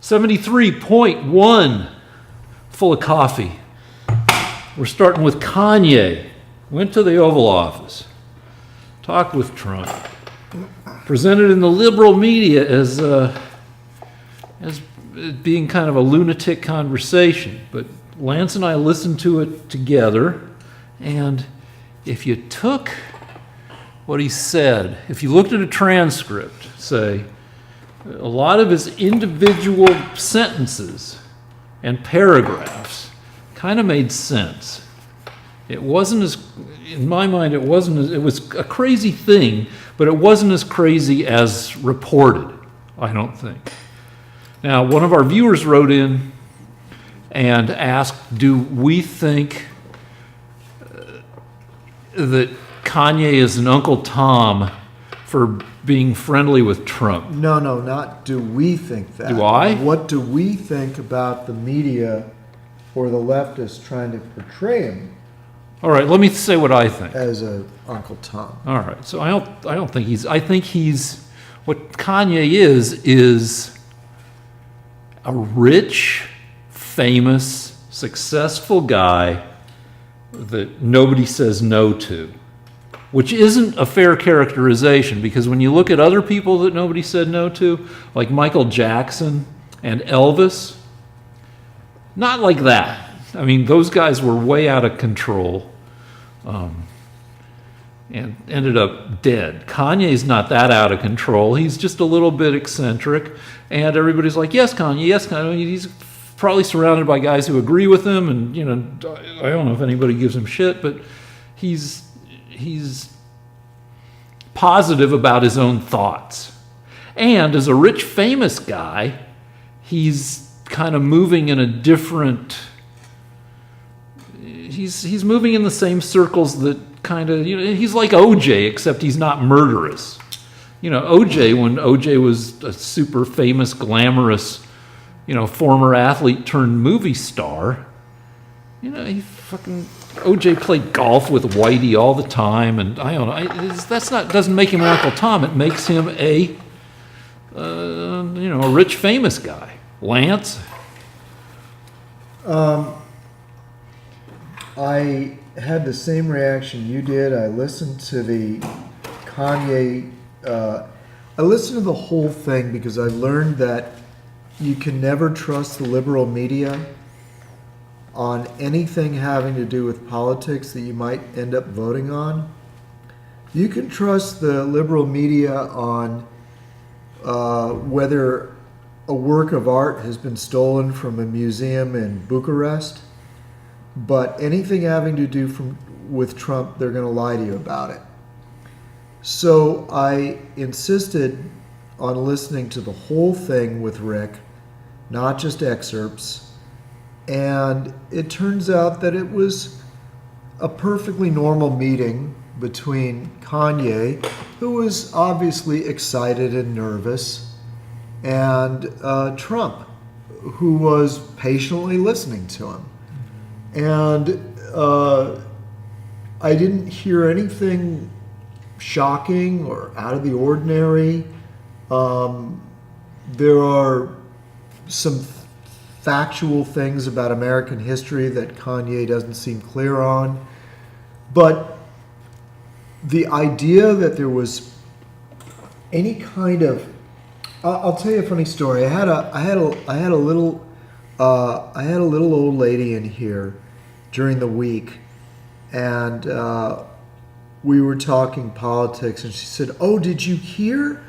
73.1, full of coffee. We're starting with Kanye. Went to the Oval Office, talked with Trump, presented in the liberal media as being kind of a lunatic conversation. But Lance and I listened to it together, and if you took what he said, if you looked at a transcript, say, a lot of his individual sentences and paragraphs kind of made sense. It wasn't as, in my mind, it was a crazy thing, but it wasn't as crazy as reported, I don't think. Now, one of our viewers wrote in and asked, do we think that Kanye is an Uncle Tom for being friendly with Trump? No, not do we think that. Do I? What do we think about the media or the leftists trying to portray him? All right, let me say what I think. As a Uncle Tom. All right, so I don't think he's. I think he's what Kanye is a rich, famous, successful guy that nobody says no to, which isn't a fair characterization, because when you look at other people that nobody said no to, like Michael Jackson and Elvis, not like that. I mean, those guys were way out of control and ended up dead. Kanye's not that out of control. He's just a little bit eccentric, and everybody's like, yes, Kanye, yes, Kanye. He's probably surrounded by guys who agree with him, and, you know, I don't know if anybody gives him shit, but he's positive about his own thoughts. And as a rich, famous guy, he's kind of moving in a different... He's moving in the same circles that kind of, you know, he's like OJ, except he's not murderous. You know, OJ, when OJ was a super famous, glamorous, you know, former athlete turned movie star, you know, OJ played golf with Whitey all the time, and I don't know, doesn't make him Uncle Tom. It makes him a rich, famous guy. Lance? I had the same reaction you did. I listened to the Kanye, I listened to the whole thing because I learned that you can never trust the liberal media on anything having to do with politics that you might end up voting on. You can trust the liberal media on whether a work of art has been stolen from a museum in Bucharest, but anything having to do with Trump, they're going to lie to you about it. So I insisted on listening to the whole thing with Rick, not just excerpts, and it turns out that it was a perfectly normal meeting between Kanye, who was obviously excited and nervous, and Trump, who was patiently listening to him. And I didn't hear anything shocking or out of the ordinary. There are some factual things about American history that Kanye doesn't seem clear on, but the idea that there was any kind of, I'll tell you a funny story. I had a little old lady in here during the week, and we were talking politics, and she said, "Oh, did you hear?"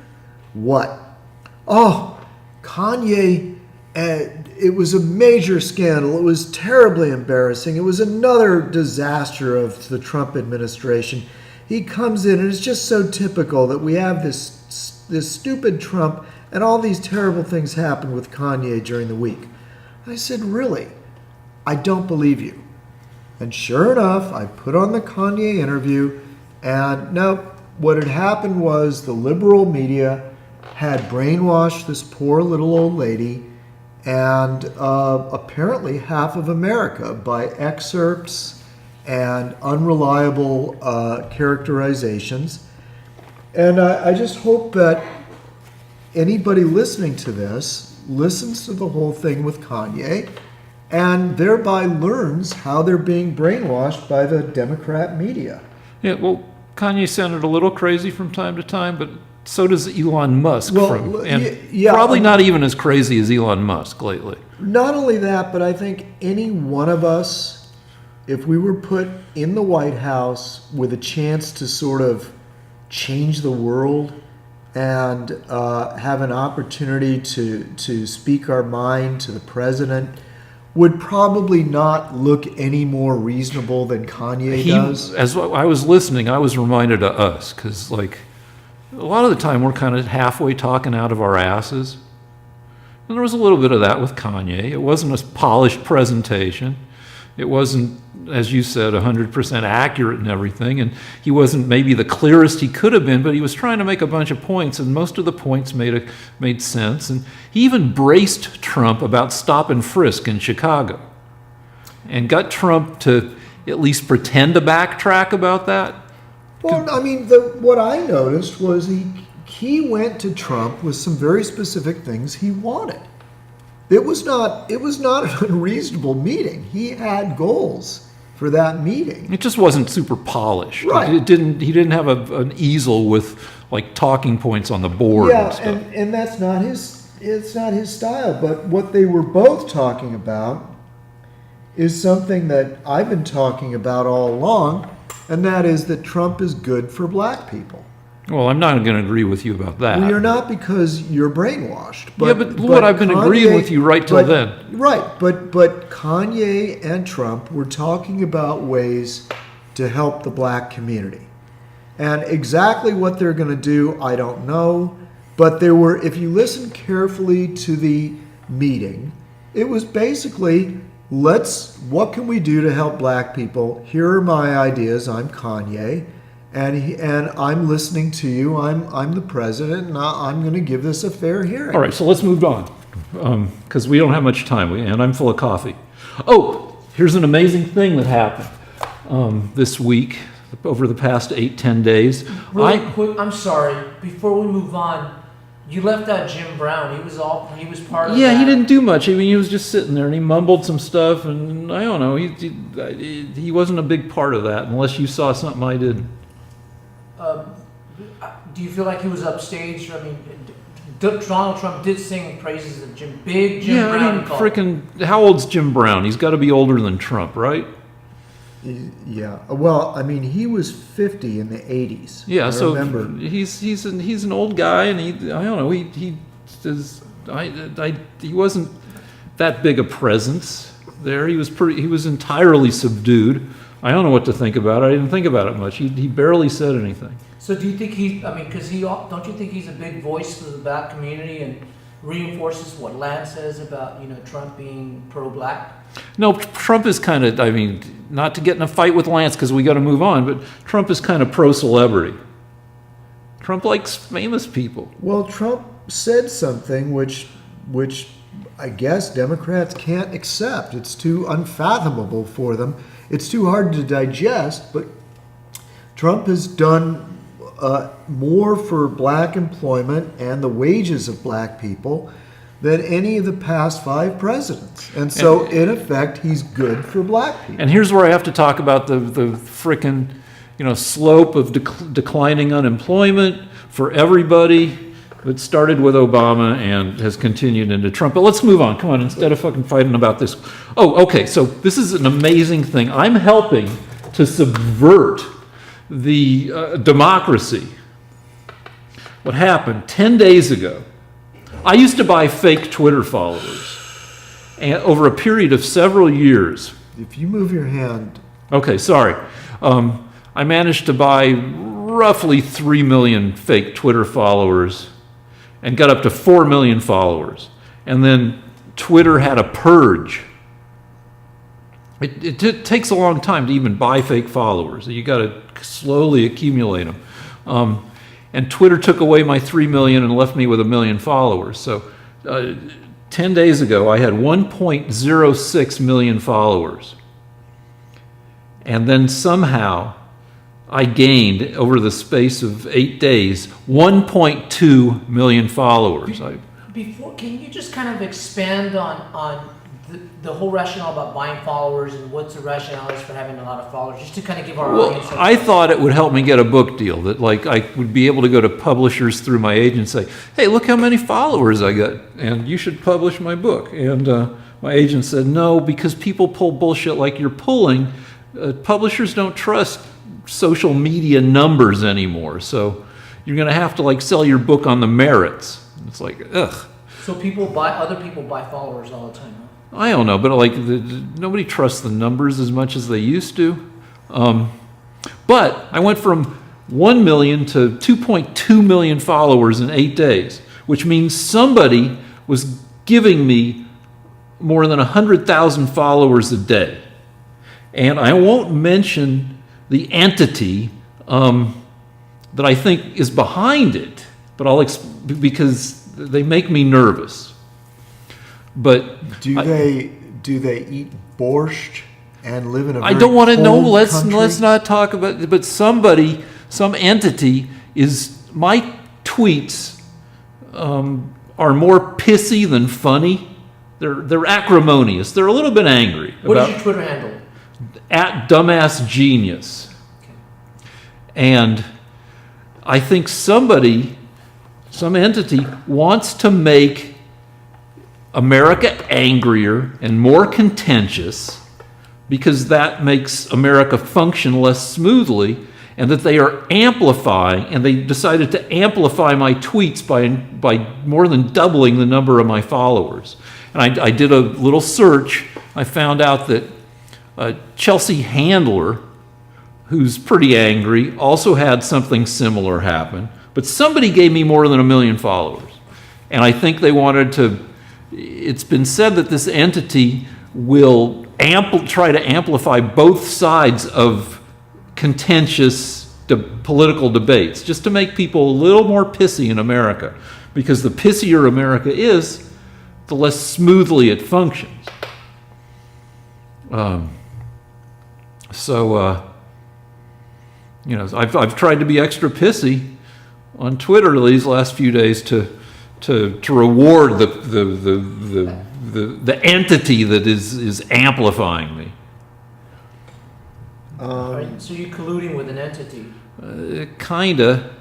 "What?" "Oh, Kanye, it was a major scandal. It was terribly embarrassing. It was another disaster of the Trump administration. He comes in, and it's just so typical that we have this stupid Trump, and all these terrible things happen with Kanye during the week." I said, "Really? I don't believe you." And sure enough, I put on the Kanye interview, and no, what had happened was the liberal media had brainwashed this poor little old lady and apparently half of America by excerpts and unreliable characterizations. And I just hope that anybody listening to this listens to the whole thing with Kanye, and thereby learns how they're being brainwashed by the Democrat media. Yeah, well, Kanye sounded a little crazy from time to time, but so does Elon Musk. Probably not even as crazy as Elon Musk lately. Not only that, but I think any one of us, if we were put in the White House with a chance to sort of change the world and have an opportunity to speak our mind to the president, would probably not look any more reasonable than Kanye does. As I was listening, I was reminded of us, because like a lot of the time we're kind of halfway talking out of our asses. And there was a little bit of that with Kanye. It wasn't a polished presentation. It wasn't, as you said, 100% accurate and everything. And he wasn't maybe the clearest he could have been, but he was trying to make a bunch of points, and most of the points made sense. And he even braced Trump about stop and frisk in Chicago and got Trump to at least pretend to backtrack about that. Well, I mean, what I noticed was he went to Trump with some very specific things he wanted. It was not an unreasonable meeting. He had goals for that meeting. It just wasn't super polished. Right. He didn't have an easel with like talking points on the board and stuff. and that's not his style. But what they were both talking about is something that I've been talking about all along, and that is that Trump is good for black people. Well, I'm not going to agree with you about that. Well, you're not, because you're brainwashed. But I've been agreeing with you right till then. Right, but Kanye and Trump were talking about ways to help the black community. And exactly what they're going to do, I don't know. But if you listen carefully to the meeting, it was basically, what can we do to help black people? Here are my ideas. I'm Kanye. And I'm listening to you. I'm the president, and I'm going to give this a fair hearing. All right, so let's move on, because we don't have much time, and I'm full of coffee. Oh, here's an amazing thing that happened this week, over the past 8-10 days. Really quick, I'm sorry. Before we move on, you left out Jim Brown. He was part of that. Yeah, he didn't do much. I mean, he was just sitting there, and he mumbled some stuff, and I don't know. He wasn't a big part of that, unless you saw something I didn't. Do you feel like he was upstaged? I mean, Donald Trump did sing praises of Jim Brown. Freaking, how old's Jim Brown? He's got to be older than Trump, right? Yeah. Well, I mean, he was 50 in the 80s. Yeah, I so remember. he's an old guy, and I don't know. He wasn't that big a presence there. He was entirely subdued. I don't know what to think about it. I didn't think about it much. He barely said anything. So do you think don't you think he's a big voice for the black community and reinforces what Lance says about, Trump being pro-black? No, Trump is kind of, I mean, not to get in a fight with Lance because we got to move on, but Trump is kind of pro-celebrity. Trump likes famous people. Well, Trump said something which I guess Democrats can't accept. It's too unfathomable for them. It's too hard to digest, but Trump has done more for black employment and the wages of black people than any of the past 5 presidents. And so, in effect, he's good for black people. And here's where I have to talk about the frickin', slope of declining unemployment for everybody. It started with Obama and has continued into Trump. But let's move on. Come on, instead of fucking fighting about this. Oh, okay, so this is an amazing thing. I'm helping to subvert the democracy. What happened 10 days ago, I used to buy fake Twitter followers, and over a period of several years. If you move your hand. Okay, sorry. I managed to buy roughly 3 million fake Twitter followers and got up to 4 million followers. And then Twitter had a purge. It takes a long time to even buy fake followers. You got to slowly accumulate them. And Twitter took away my 3 million and left me with 1 million followers. So 10 days ago, I had 1.06 million followers. And then somehow I gained, over the space of 8 days, 1.2 million followers. before, can you just kind of expand on the whole rationale about buying followers and what's the rationale is for having a lot of followers, just to kind of give our Well, audience. I thought it would help me get a book deal, that like I would be able to go to publishers through my agent and say, hey, look how many followers I got, and you should publish my book. And my agent said, no, because people pull bullshit like you're pulling. Publishers don't trust social media numbers anymore, so you're going to have to like sell your book on the merits. It's like, ugh. So other people buy followers all the time, huh? I don't know, but like nobody trusts the numbers as much as they used to. But I went from 1 million to 2.2 million followers in 8 days, which means somebody was giving me more than 100,000 followers a day. And I won't mention the entity that I think is behind it, but because they make me nervous. But Do they eat borscht and live in a I very don't want to know. cold country? Let's not talk about it. But some entity is my tweets are more pissy than funny. They're acrimonious. They're a little bit angry. What is your Twitter handle? @dumbassgenius. And I think some entity wants to make America angrier and more contentious because that makes America function less smoothly, and that they are amplifying, and they decided to amplify my tweets by more than doubling the number of my followers. And I did a little search. I found out that Chelsea Handler, who's pretty angry, also had something similar happen. But somebody gave me more than 1 million followers. And I think they wanted to, it's been said that this entity will try to amplify both sides of contentious political debates, just to make people a little more pissy in America. Because the pissier America is, the less smoothly it functions. I've tried to be extra pissy on Twitter these last few days to reward the entity that is amplifying me. So you're colluding with an entity. Kinda.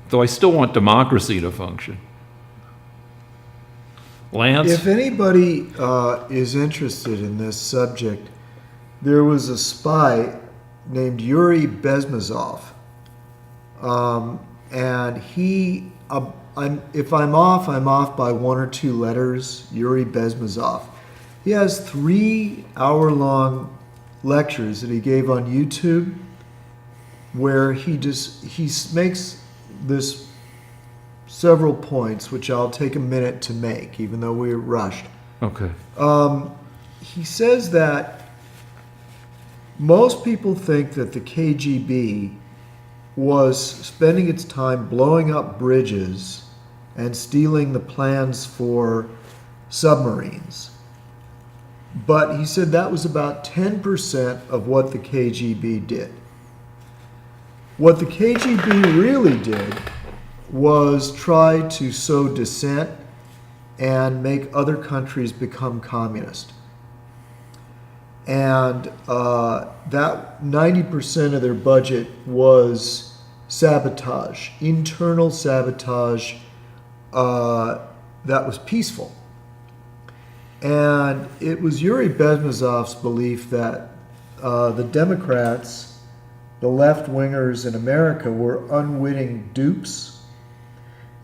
Though I still want democracy to function. Lance? If anybody is interested in this subject, there was a spy named Yuri Bezmezov. And he, if I'm off by 1 or 2 letters. Yuri Bezmezov. He has 3-hour-long lectures that he gave on YouTube, where he makes this several points, which I'll take a minute to make, even though we're rushed. Okay. He says that most people think that the KGB was spending its time blowing up bridges and stealing the plans for submarines. But he said that was about 10% of what the KGB did. What the KGB really did was try to sow dissent and make other countries become communist. And that 90% of their budget was sabotage, internal sabotage that was peaceful. And it was Yuri Bezmezov's belief that the Democrats, the left-wingers in America, were unwitting dupes.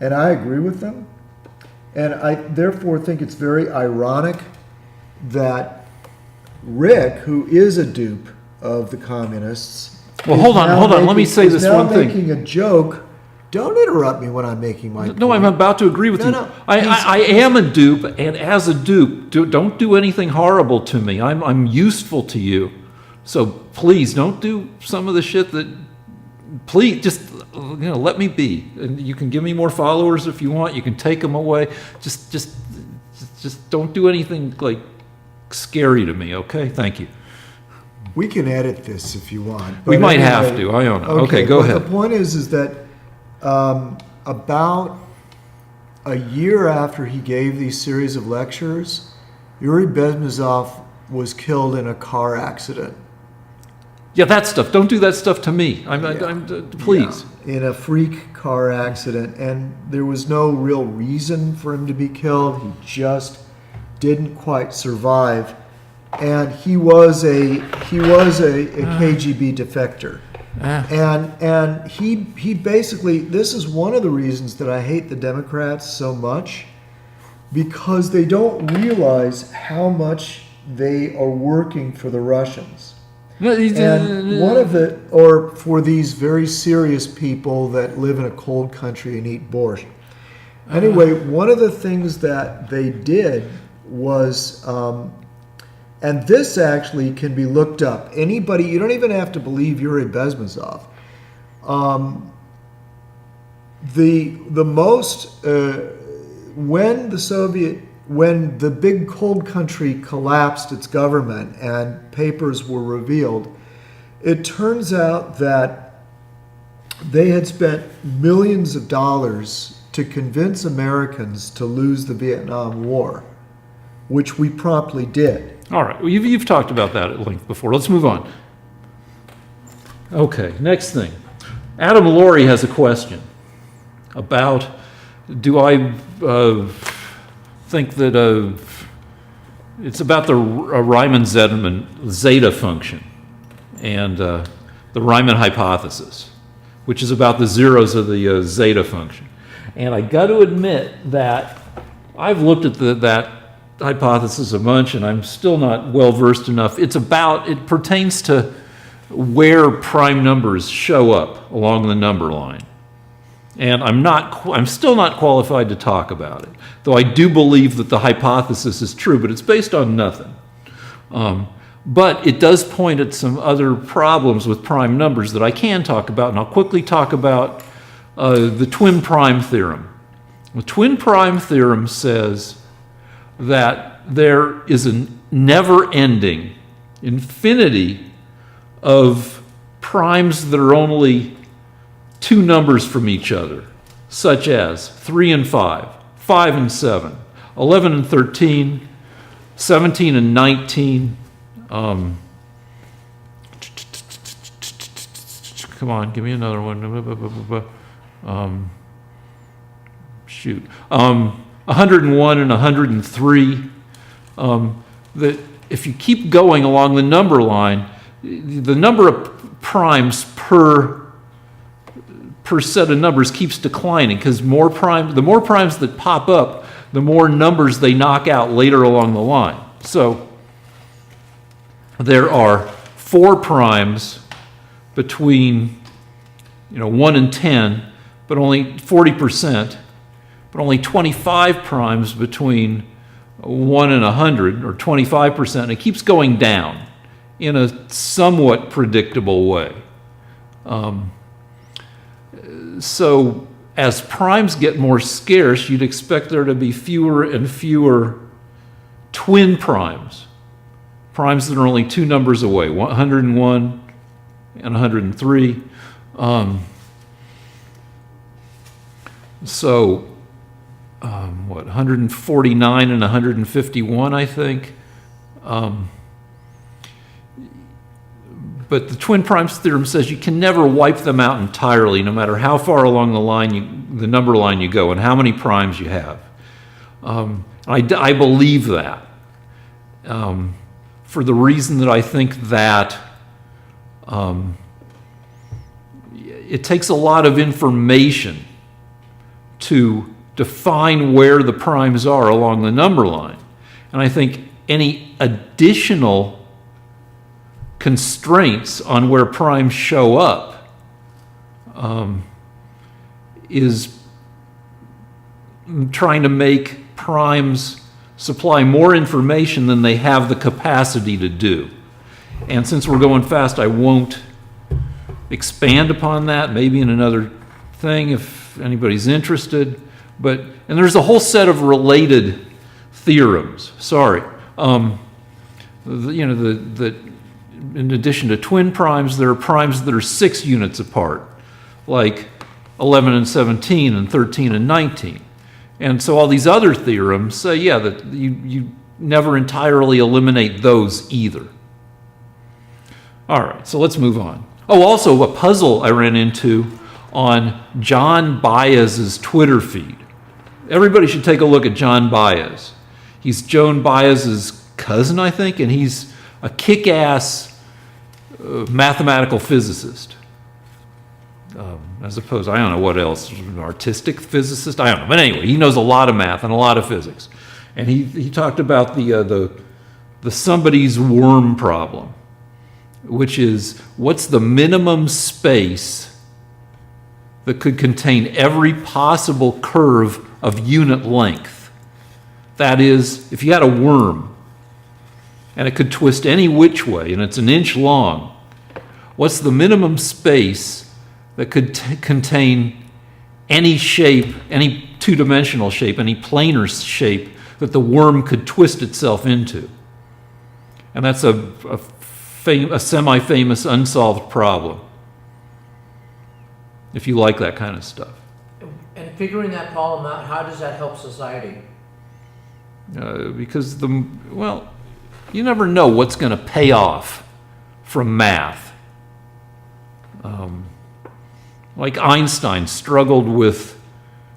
And I agree with them. And I therefore think it's very ironic that Rick, who is a dupe of the communists... Well, hold on. Let me say this one thing. Making a joke. Don't interrupt me when I'm making my point. No, I'm about to agree with you. No. I am a dupe, and as a dupe, don't do anything horrible to me. I'm useful to you. So please, don't do some of the shit that... Please, just let me be. And you can give me more followers if you want. You can take them away. Just don't do anything like scary to me, okay? Thank you. We can edit this if you want. We but might anyway, have to. I don't know. Okay, go but ahead. The point is that about a year after he gave these series of lectures, Yuri Bezmezov was killed in a car accident. Yeah, that stuff. Don't do that stuff to me. Please. Yeah, in a freak car accident, and there was no real reason for him to be killed. He just didn't quite survive, and he was a KGB defector. And he basically, this is one of the reasons that I hate the Democrats so much, because they don't realize how much they are working for the Russians. And one of the, or for these very serious people that live in a cold country and eat borscht. Anyway, one of the things that they did was, and this actually can be looked up. Anybody, you don't even have to believe Yuri Bezmezov. When the big cold country collapsed its government and papers were revealed, it turns out that they had spent millions of dollars to convince Americans to lose the Vietnam War, which we promptly did. All right. Well, you've talked about that at length before. Let's move on. Okay, next thing. Adam Laurie has a question about, do I think that it's about the Riemann-Zeta zeta function and the Riemann hypothesis, which is about the zeros of the zeta function. And I got to admit that I've looked at that hypothesis a bunch, and I'm still not well versed enough. It pertains to where prime numbers show up along the number line. And I'm still not qualified to talk about it, though I do believe that the hypothesis is true, but it's based on nothing. But it does point at some other problems with prime numbers that I can talk about, and I'll quickly talk about the twin prime theorem. The twin prime theorem says that there is a never-ending infinity of primes that are only two numbers from each other, such as 3 and 5, 5 and 7, 11 and 13, 17 and 19. Come on, give me another one. 101 and 103. That if you keep going along the number line, the number of primes per set of numbers keeps declining, because the more primes that pop up, the more numbers they knock out later along the line. So there are 4 primes between 1 and 10, but only 40%, but only 25 primes between 1 and 100, or 25%, and it keeps going down in a somewhat predictable way. So as primes get more scarce, you'd expect there to be fewer and fewer twin primes that are only 2 numbers away, 101 and 103. So 149 and 151, I think. But the twin primes theorem says you can never wipe them out entirely, no matter how far along the line, the number line you go, and how many primes you have. I believe that, for the reason that I think that it takes a lot of information to define where the primes are along the number line. And I think any additional constraints on where primes show up is trying to make primes supply more information than they have the capacity to do. And since we're going fast, I won't expand upon that, maybe in another thing if anybody's interested. And there's a whole set of related theorems. In addition to twin primes, there are primes that are 6 units apart, like 11 and 17 and 13 and 19. And so all these other theorems say, yeah, that you never entirely eliminate those either. All right, so let's move on. Oh, also a puzzle I ran into on John Baez's Twitter feed. Everybody should take a look at John Baez. He's Joan Baez's cousin, I think, and he's a kick-ass mathematical physicist. As opposed, I don't know what else, an artistic physicist, I don't know. But anyway, he knows a lot of math and a lot of physics. And he talked about the somebody's worm problem, which is what's the minimum space that could contain every possible curve of unit length. That is, if you had a worm and it could twist any which way and it's an inch long, what's the minimum space that could contain any shape, any two-dimensional shape, any planar shape that the worm could twist itself into? And that's a semi-famous unsolved problem, if you like that kind of stuff. And figuring that problem out, how does that help society? Because you never know what's going to pay off from math. Like Einstein struggled with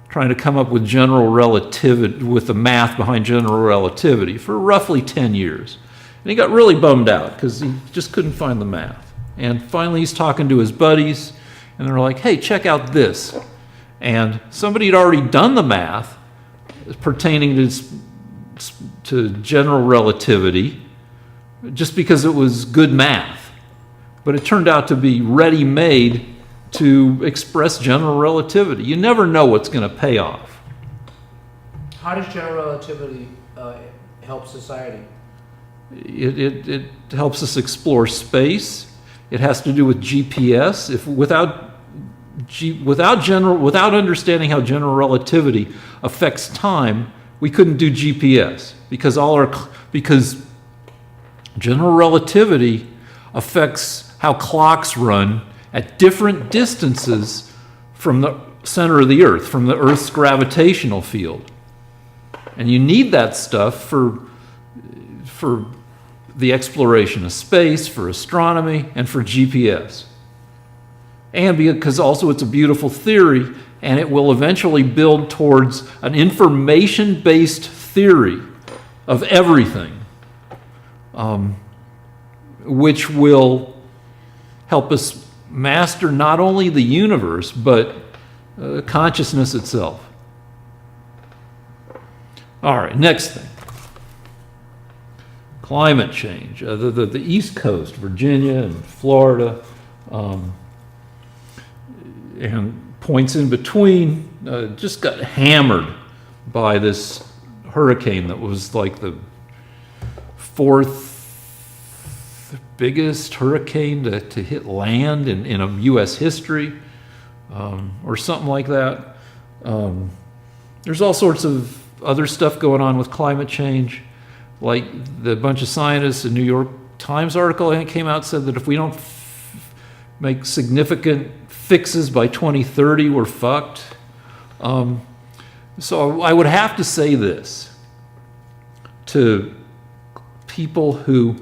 trying to come up with general relativity, with the math behind general relativity for roughly 10 years. And he got really bummed out because he just couldn't find the math. And finally he's talking to his buddies, and they're like, hey, check out this. And somebody had already done the math pertaining to general relativity just because it was good math. But it turned out to be ready-made to express general relativity. You never know what's going to pay off. How does general relativity help society? It helps us explore space. It has to do with GPS. Without understanding how general relativity affects time, we couldn't do GPS because general relativity affects how clocks run at different distances from the center of the Earth, from the Earth's gravitational field. And you need that stuff for the exploration of space, for astronomy, and for GPS. And because also it's a beautiful theory, and it will eventually build towards an information-based theory of everything, which will help us master not only the universe, but consciousness itself. All right, next thing. Climate change. The East Coast, Virginia and Florida, and points in between, just got hammered by this hurricane that was like the fourth biggest hurricane to hit land in U.S. history, or something like that. There's all sorts of other stuff going on with climate change, like the bunch of scientists, a New York Times article I think came out said that if we don't make significant fixes by 2030, we're fucked. So I would have to say this to people who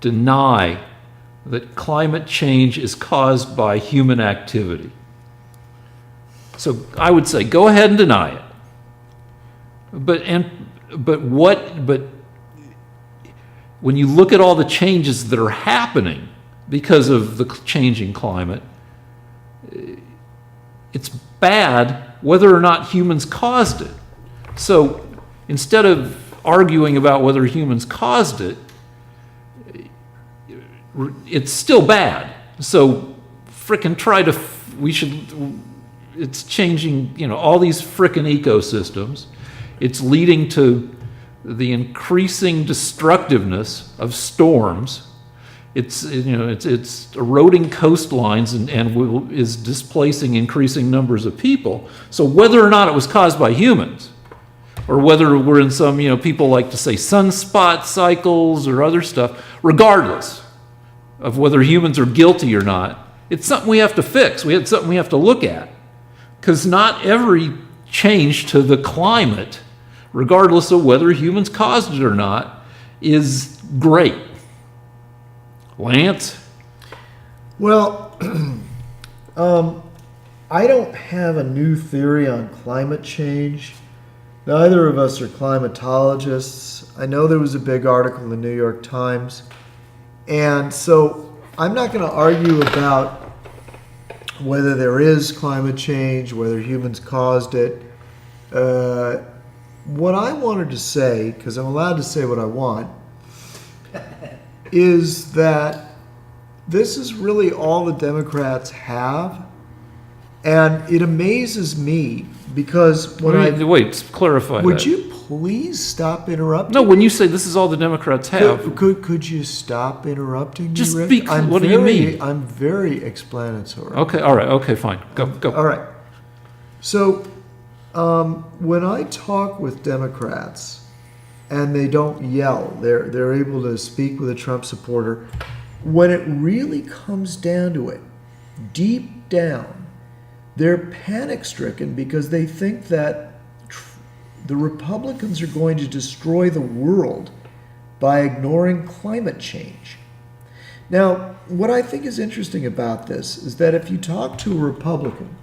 deny that climate change is caused by human activity. So I would say, go ahead and deny it. But when you look at all the changes that are happening because of the changing climate, it's bad whether or not humans caused it. So instead of arguing about whether humans caused it, it's still bad. So frickin' it's changing, all these frickin' ecosystems. It's leading to the increasing destructiveness of storms. It's eroding coastlines and is displacing increasing numbers of people. So whether or not it was caused by humans, or whether we're in some, people like to say sunspot cycles or other stuff, regardless of whether humans are guilty or not, it's something we have to fix. It's something we have to look at. Because not every change to the climate, regardless of whether humans caused it or not, is great. Lance? Well, I don't have a new theory on climate change. Neither of us are climatologists. I know there was a big article in the New York Times. And so I'm not going to argue about whether there is climate change, whether humans caused it. What I wanted to say, because I'm allowed to say what I want, is that this is really all the Democrats have. And it amazes me because Wait, clarify would that. you please stop interrupting? No, when you say this is all the Democrats have, Could you stop interrupting me, just Rick? be clear. What do you mean? I'm very explanatory. Okay, all right, okay, fine. Go. All right. So, when I talk with Democrats and they don't yell, they're able to speak with a Trump supporter. When it really comes down to it, deep down, they're panic-stricken because they think that the Republicans are going to destroy the world by ignoring climate change. Now, what I think is interesting about this is that if you talk to a Republican,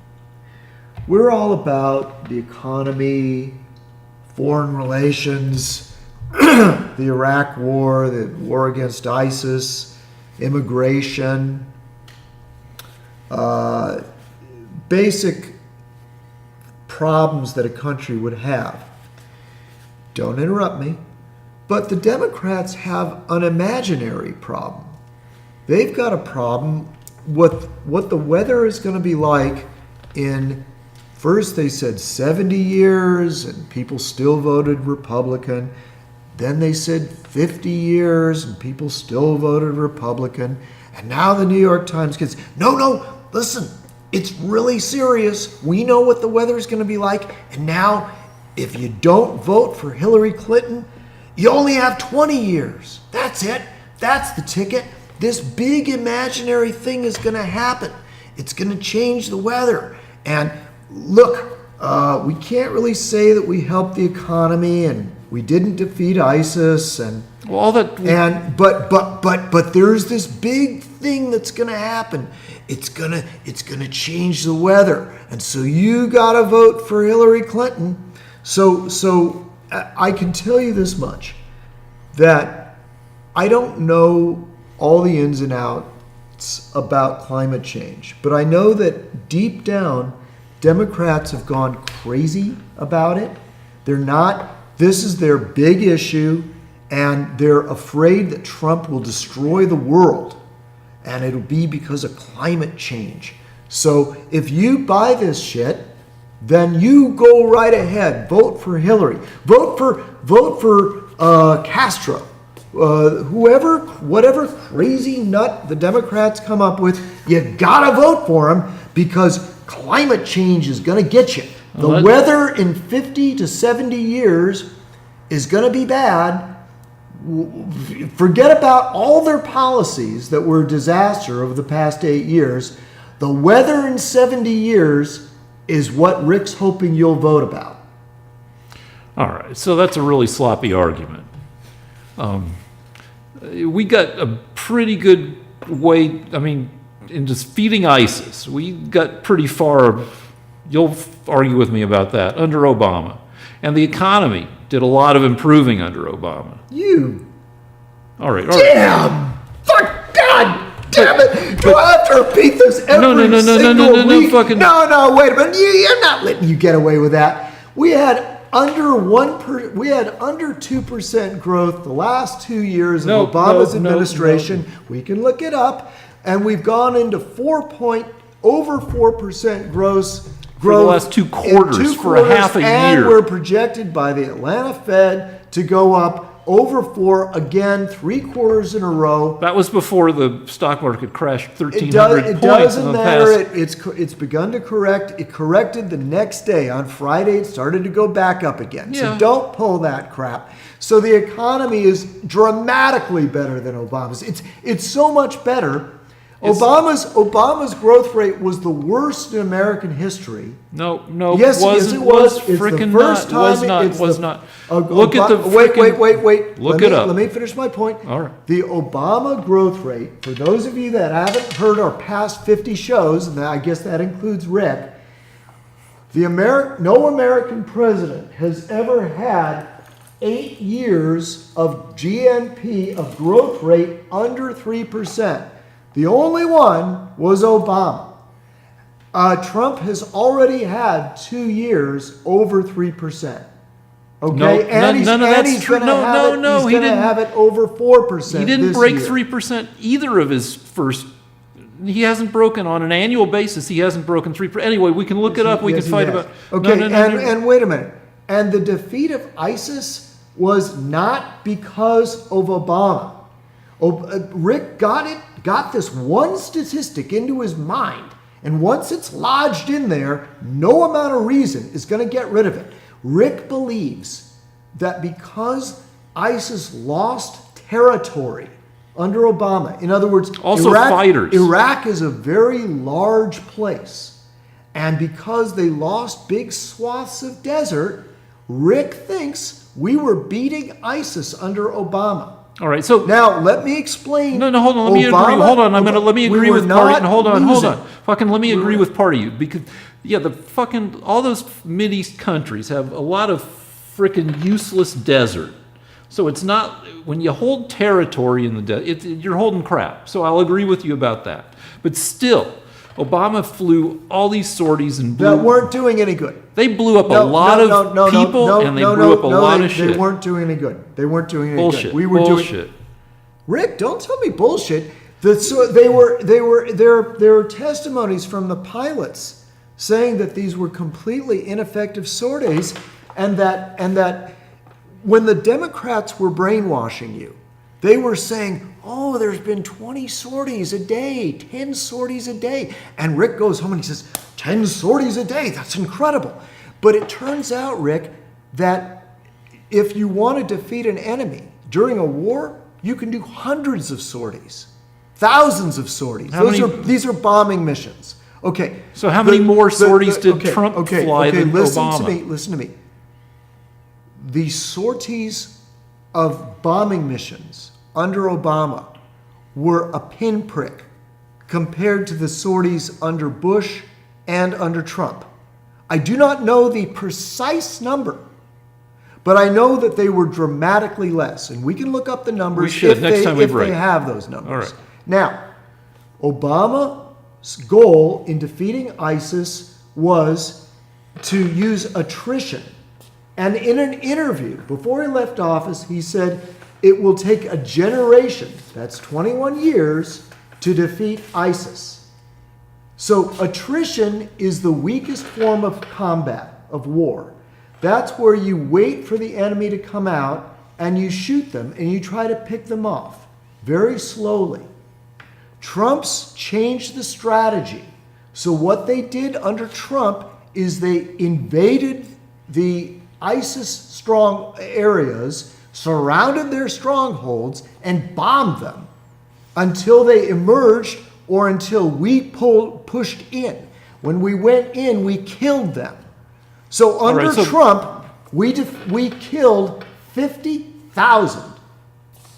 we're all about the economy, foreign relations, the Iraq war, the war against ISIS, immigration, basic problems that a country would have. Don't interrupt me. But the Democrats have an imaginary problem. They've got a problem with what the weather is going to be like in, first they said 70 years and people still voted Republican. Then they said 50 years and people still voted Republican. And now the New York Times gets, no, listen, it's really serious. We know what the weather is going to be like. And now, if you don't vote for Hillary Clinton, you only have 20 years. That's it. That's the ticket. This big imaginary thing is going to happen. It's going to change the weather. And look, we can't really say that we helped the economy and we didn't defeat ISIS and Well, all that. but there's this big thing that's going to happen. It's gonna change the weather, and so you got to vote for Hillary Clinton. So I can tell you this much, that I don't know all the ins and outs about climate change, but I know that deep down, Democrats have gone crazy about it. They're not. This is their big issue, and they're afraid that Trump will destroy the world. And it'll be because of climate change. So if you buy this shit, then you go right ahead. Vote for Hillary. Vote for Castro. Whatever crazy nut the Democrats come up with, you gotta vote for him because climate change is gonna get you. The weather in 50 to 70 years is gonna be bad. Forget about all their policies that were a disaster over the past 8 years. The weather in 70 years is what Rick's hoping you'll vote about. All right, so that's a really sloppy argument. We got a pretty good way, in defeating ISIS, we got pretty far, you'll argue with me about that, under Obama. And the economy did a lot of improving under Obama. All right. Damn! For God damn it! Do I have to repeat this every single week? No, wait a minute. You're not letting you get away with that. We had under 2% growth the last 2 years of Obama's administration. We can look it up, and we've gone into over 4% growth for the last 2 quarters, for a half a year. And we're projected by the Atlanta Fed to go up over 4 again, 3 quarters in a row. That was before the stock market crashed 1,300 points. It doesn't matter. It's begun to correct. It corrected the next day. On Friday, it started to go back up again. Yeah. So don't pull that crap. So the economy is dramatically better than Obama's. It's so much better. Obama's growth rate was the worst in American history. No, Yes, wasn't, it was. It's the frickin' first not, was time not, it's was the- not. Ob- Look at the frickin'. Wait. Look Let it me- up. Let me finish my point. All right. The Obama growth rate, for those of you that haven't heard our past 50 shows, and I guess that includes Rick, no American president has ever had 8 years of GNP of growth rate under 3%. The only one was Obama. Trump has already had 2 years over 3%. Okay, No, and none of that's he's true. going to have No, he he's going to didn't. have it over 4%. He didn't this break year. 3% either of his first. He hasn't broken on an annual basis. He hasn't broken 3%. Anyway, we can look it up. We Yes, can he fight has. about. Okay, No. and wait a minute. And the defeat of ISIS was not because of Obama. Rick got this one statistic into his mind, and once it's lodged in there, no amount of reason is going to get rid of it. Rick believes that because ISIS lost territory under Obama, in other words, Also fighters. Iraq is a very large place, and because they lost big swaths of desert, Rick thinks we were beating ISIS under Obama. All right. So Now, let me explain. No, hold on. Let me agree. Hold on. Let me we agree were with part. not Hold on. losing. Fucking let me agree with part of you because the fucking all those Mideast countries have a lot of frickin' useless desert. So it's not when you hold territory in the desert, you're holding crap. So I'll agree with you about that. But still, Obama flew all these sorties and That weren't doing any good. they blew up a lot of people and they blew up a lot of shit. They weren't doing any good. They weren't doing any Bullshit. good. We were Bullshit. doing. Rick, don't tell me bullshit. There were testimonies from the pilots saying that these were completely ineffective sorties, and that when the Democrats were brainwashing you, they were saying, "Oh, there's been 20 sorties a day, 10 sorties a day," and Rick goes home and he says, "10 sorties a day? That's incredible." But it turns out, Rick, that if you want to defeat an enemy during a war, you can do hundreds of sorties, thousands of sorties. These are bombing missions. Okay. So how many more sorties did Trump fly than Obama? Listen to me. The sorties of bombing missions under Obama were a pinprick compared to the sorties under Bush and under Trump. I do not know the precise number, but I know that they were dramatically less. And we can look up the numbers We should, next time we if break. they have those numbers. All right. Now, Obama's goal in defeating ISIS was to use attrition. And in an interview, before he left office, he said, it will take a generation, that's 21 years, to defeat ISIS. So attrition is the weakest form of combat, of war. That's where you wait for the enemy to come out and you shoot them and you try to pick them off very slowly. Trump's changed the strategy. So what they did under Trump is they invaded the ISIS strong areas, surrounded their strongholds, and bombed them until they emerged or until we pushed in. When we went in, we killed them. So under Trump, we killed 50,000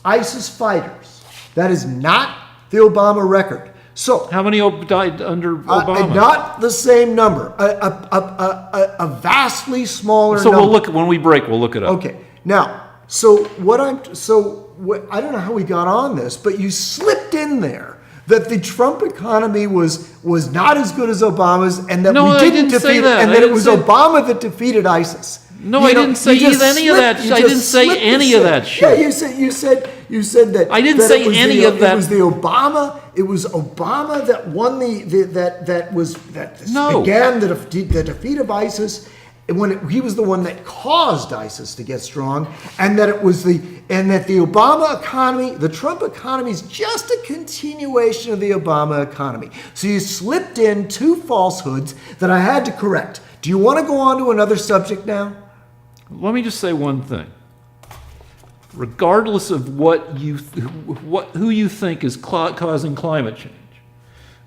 ISIS fighters. That is not the Obama record. So How many died under Obama? not the same number. A vastly smaller So number. we'll look when we break. We'll look it up. Okay. Now, I don't know how we got on this, but you slipped in there that the Trump economy was not as good as Obama's, and that No, we I didn't didn't say defeat that. it, and I that it didn't was say- Obama that defeated ISIS. No, You I know, didn't say you just any of that. slipped- you I just didn't say slipped any and of said- that shit. Yeah, you said that. I didn't that say it was any the- of that. It was the Obama. It was Obama that won No. began the defeat of ISIS. He was the one that caused ISIS to get strong, and that the Obama economy, the Trump economy, is just a continuation of the Obama economy. So you slipped in two falsehoods that I had to correct. Do you want to go on to another subject now? Let me just say one thing. Regardless of who you think is causing climate change,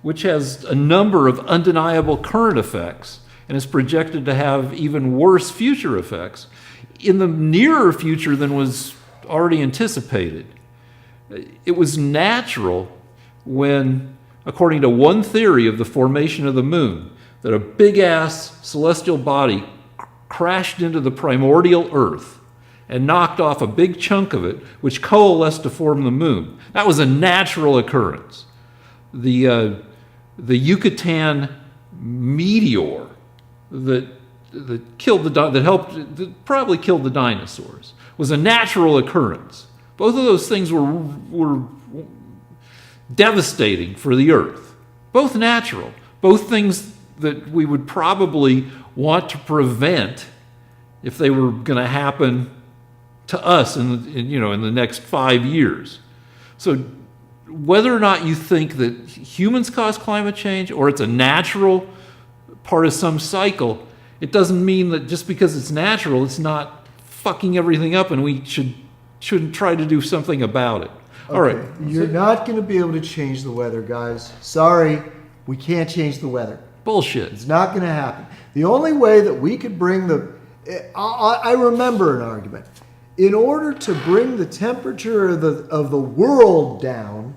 which has a number of undeniable current effects and is projected to have even worse future effects in the nearer future than was already anticipated. It was natural when, according to one theory of the formation of the moon, that a big-ass celestial body crashed into the primordial Earth and knocked off a big chunk of it, which coalesced to form the moon. That was a natural occurrence. The Yucatan meteor that probably killed the dinosaurs was a natural occurrence. Both of those things were devastating for the Earth. Both natural. Both things that we would probably want to prevent if they were going to happen to us in the next 5 years. So whether or not you think that humans cause climate change or it's a natural part of some cycle, it doesn't mean that just because it's natural, it's not fucking everything up and we shouldn't try to do something about it. All right. You're not going to be able to change the weather, guys. Sorry, we can't change the weather. Bullshit. It's not going to happen. The only way that we could bring I remember an argument. In order to bring the temperature of the world down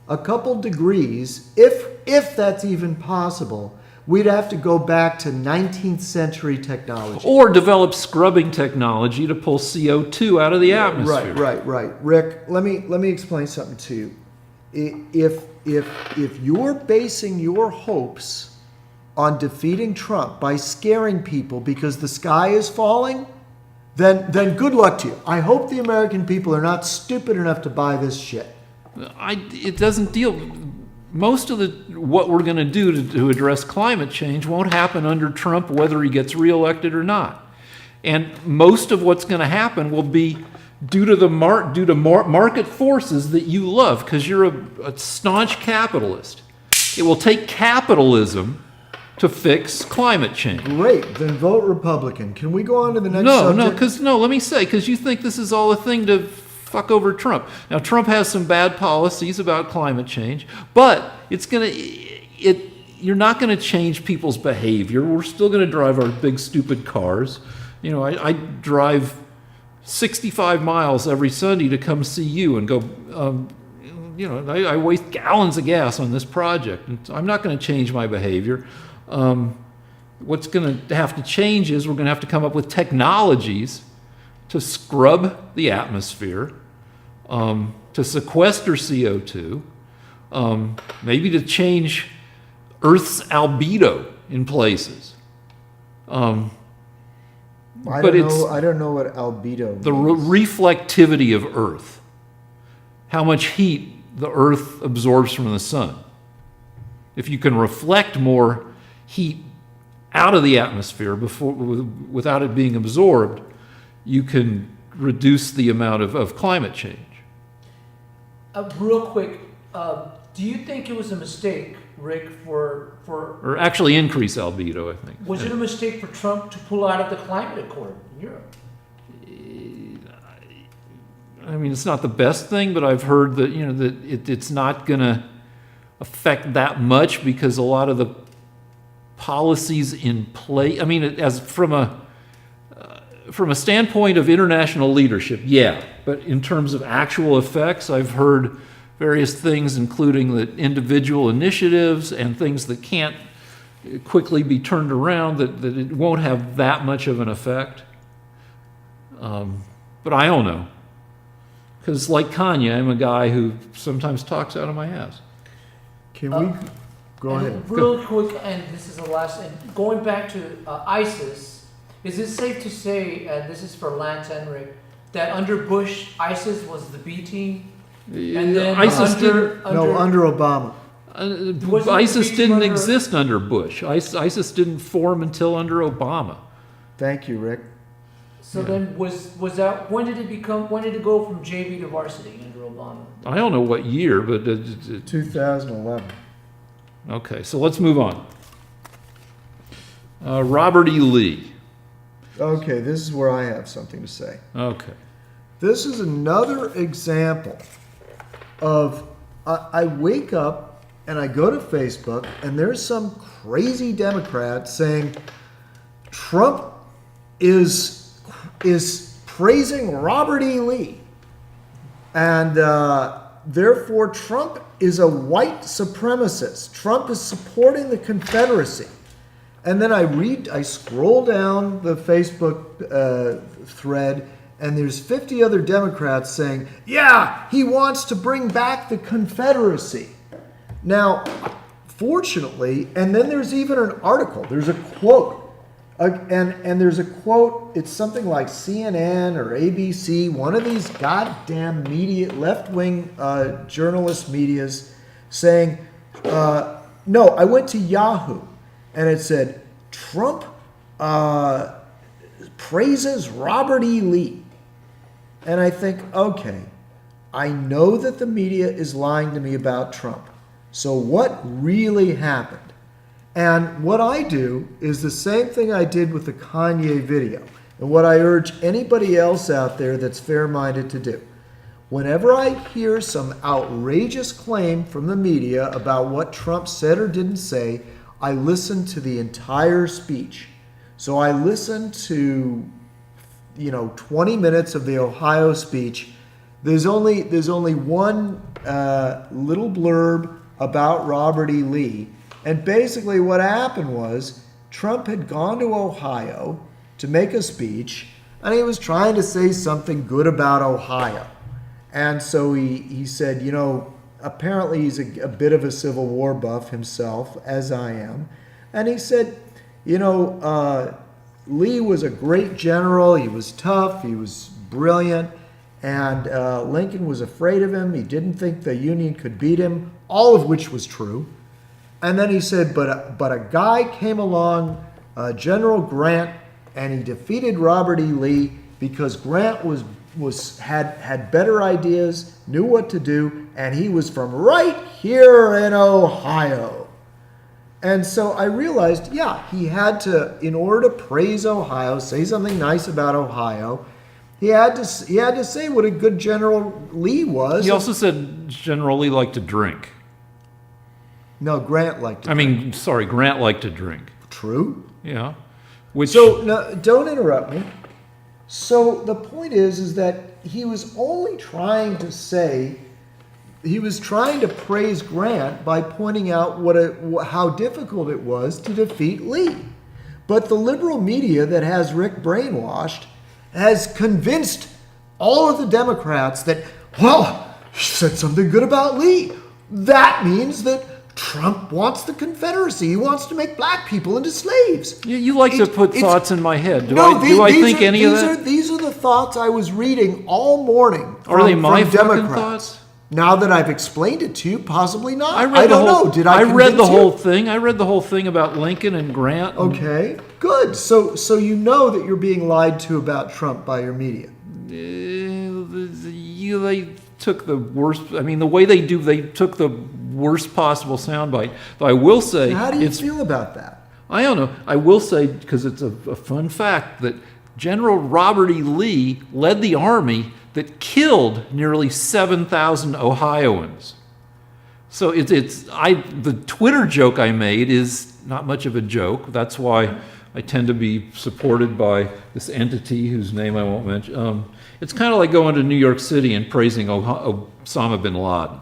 a couple degrees, if that's even possible, we'd have to go back to 19th century technology. Or develop scrubbing technology to pull CO2 out of the atmosphere. Right. Rick, let me explain something to you. If you're basing your hopes on defeating Trump by scaring people because the sky is falling, then good luck to you. I hope the American people are not stupid enough to buy this shit. It doesn't deal. Most of what we're going to do to address climate change won't happen under Trump, whether he gets reelected or not. And most of what's going to happen will be due to market forces that you love, because you're a staunch capitalist. It will take capitalism to fix climate change. Great, then vote Republican. Can we go on to the next subject? Let me say, because you think this is all a thing to fuck over Trump. Now, Trump has some bad policies about climate change, but you're not going to change people's behavior. We're still going to drive our big, stupid cars. I drive 65 miles every Sunday to come see you and go, I waste gallons of gas on this project. And I'm not going to change my behavior. What's going to have to change is we're going to have to come up with technologies to scrub the atmosphere, to sequester CO2, maybe to change Earth's albedo in places. I don't know what albedo means. The reflectivity of Earth. How much heat the Earth absorbs from the sun. If you can reflect more heat out of the atmosphere without it being absorbed, you can reduce the amount of climate change. Real quick, do you think it was a mistake, Rick, or actually increase albedo, I think. Was it a mistake for Trump to pull out of the climate accord in Europe? I mean, it's not the best thing, but I've heard that it's not going to affect that much because a lot of the policies in place. I mean, as from a standpoint of international leadership, yeah. But in terms of actual effects, I've heard various things, including that individual initiatives and things that can't quickly be turned around, that it won't have that much of an effect. But I don't know. Because like Kanye, I'm a guy who sometimes talks out of my ass. Can we go ahead? Real quick, and this is the last, and going back to ISIS, is it safe to say, and this is for Lance and Rick, that under Bush, ISIS was the B team? And then ISIS under Obama. ISIS didn't exist under Bush. ISIS didn't form until under Obama. Thank you, Rick. So then was that, when did it go from JV to varsity under Obama? I don't know what year, but 2011. Okay, so let's move on. Robert E. Lee. Okay, this is where I have something to say. Okay. This is another example of I wake up and I go to Facebook, and there's some crazy Democrat saying Trump is praising Robert E. Lee, and therefore Trump is a white supremacist. Trump is supporting the Confederacy. And then I scroll down the Facebook thread, and there's 50 other Democrats saying, yeah, he wants to bring back the Confederacy. Now, fortunately, and then there's even an article, there's a quote, and there's a quote, it's something like CNN or ABC, one of these goddamn media, left-wing journalist medias saying, no, I went to Yahoo, and it said, Trump praises Robert E. Lee. And I think, okay, I know that the media is lying to me about Trump. So what really happened? And what I do is the same thing I did with the Kanye video, and what I urge anybody else out there that's fair-minded to do. Whenever I hear some outrageous claim from the media about what Trump said or didn't say, I listen to the entire speech. So I listened to, 20 minutes of the Ohio speech. There's only one little blurb about Robert E. Lee. And basically what happened was Trump had gone to Ohio to make a speech, and he was trying to say something good about Ohio. And so he said, apparently he's a bit of a Civil War buff himself, as I am. And he said, Lee was a great general. He was tough. He was brilliant. And Lincoln was afraid of him. He didn't think the Union could beat him, all of which was true. And then he said, but a guy came along, General Grant, and he defeated Robert E. Lee because Grant had better ideas, knew what to do, and he was from right here in Ohio. And so I realized, he had to, in order to praise Ohio, say something nice about Ohio, he had to say what a good General Lee was. He also said General Lee liked to drink. No, Grant liked to drink. Grant liked to drink. True. Yeah. So, no, don't interrupt me. So the point is that he was only trying to praise Grant by pointing out how difficult it was to defeat Lee. But the liberal media that has Rick brainwashed has convinced all of the Democrats that, he said something good about Lee. That means that Trump wants the Confederacy. He wants to make black people into slaves. You like to put thoughts in my head. Do I think any of that? These are the thoughts I was reading all morning. Are they my from fucking Democrats. thoughts? Now that I've explained it to you, possibly not. I don't know. Did I read the convince you? whole thing. I read the whole thing about Lincoln and Grant. Okay, good. So you know that you're being lied to about Trump by your media. They took the worst. I mean, the way they took the worst possible soundbite. But I will say, How do you feel about that? I don't know. I will say, because it's a fun fact, that General Robert E. Lee led the army that killed nearly 7,000 Ohioans. So the Twitter joke I made is not much of a joke. That's why I tend to be supported by this entity whose name I won't mention. It's kind of like going to New York City and praising Osama bin Laden.